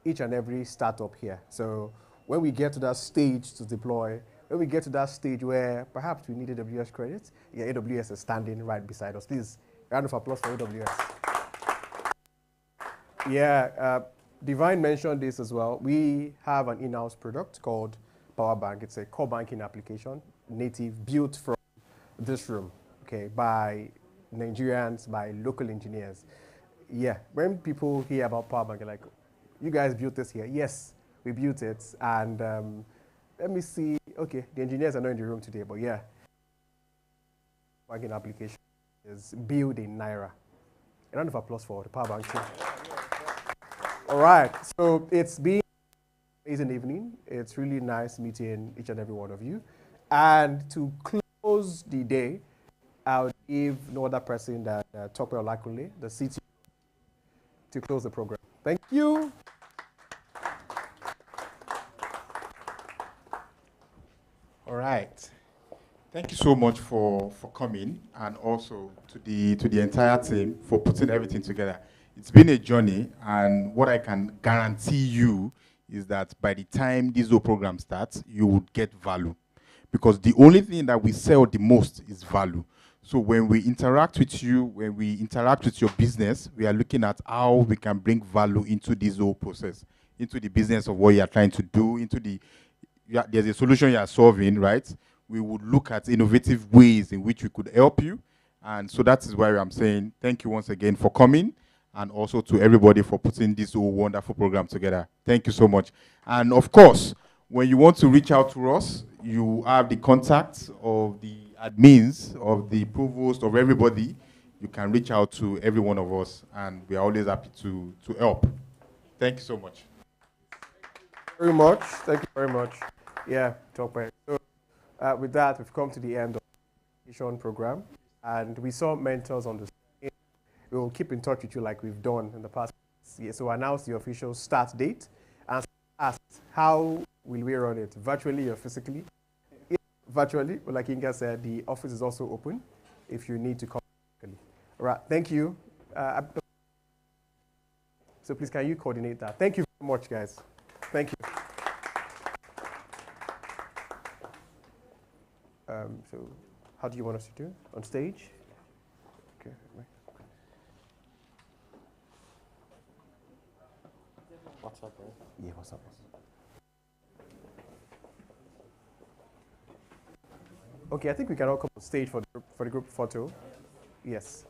each and every startup here. So when we get to that stage to deploy, when we get to that stage where perhaps we need AWS credits, yeah, AWS is standing right beside us. Please, round of applause for AWS. Yeah, Divine mentioned this as well. We have an in-house product called Power Bank. It's a core banking application, native, built from this room, okay, by Nigerians, by local engineers. Yeah, when people hear about Power Bank, they're like, you guys built this here. Yes, we built it, and let me see. Okay, the engineers are not in the room today, but yeah, banking application is built in Naira. A round of applause for the Power Bank team. All right, so it's been an amazing evening. It's really nice meeting each and every one of you. And to close the day, I'll give no other person than Tope Olakule, the CTO, to close the program. Thank you. All right. Thank you so much for coming, and also to the entire team for putting everything together. It's been a journey, and what I can guarantee you is that by the time this whole program starts, you would get value. Because the only thing that we sell the most is value. So when we interact with you, when we interact with your business, we are looking at how we can bring value into this whole process, into the business of what you are trying to do, into the, there's a solution you are solving, right? We would look at innovative ways in which we could help you. And so that is why I'm saying thank you once again for coming, and also to everybody for putting this whole wonderful program together. Thank you so much. And of course, when you want to reach out to us, you have the contacts of the admins, of the provost, of everybody. you can reach out to every one of us, and we are always happy to help. Thank you so much. Very much. Thank you very much. Yeah, talk back. So, with that, we've come to the end of the education program, and we saw mentors on the screen. We will keep in touch with you like we've done in the past year. So, announce the official start date and ask how will we run it, virtually or physically? If virtually, but like Inga said, the office is also open if you need to come physically. All right, thank you. So please, can you coordinate that? Thank you very much, guys. Thank you. So how do you want us to do it? On stage? Okay. What's up, bro? Yeah, what's up? Okay, I think we can all come on stage for the group photo. Yes.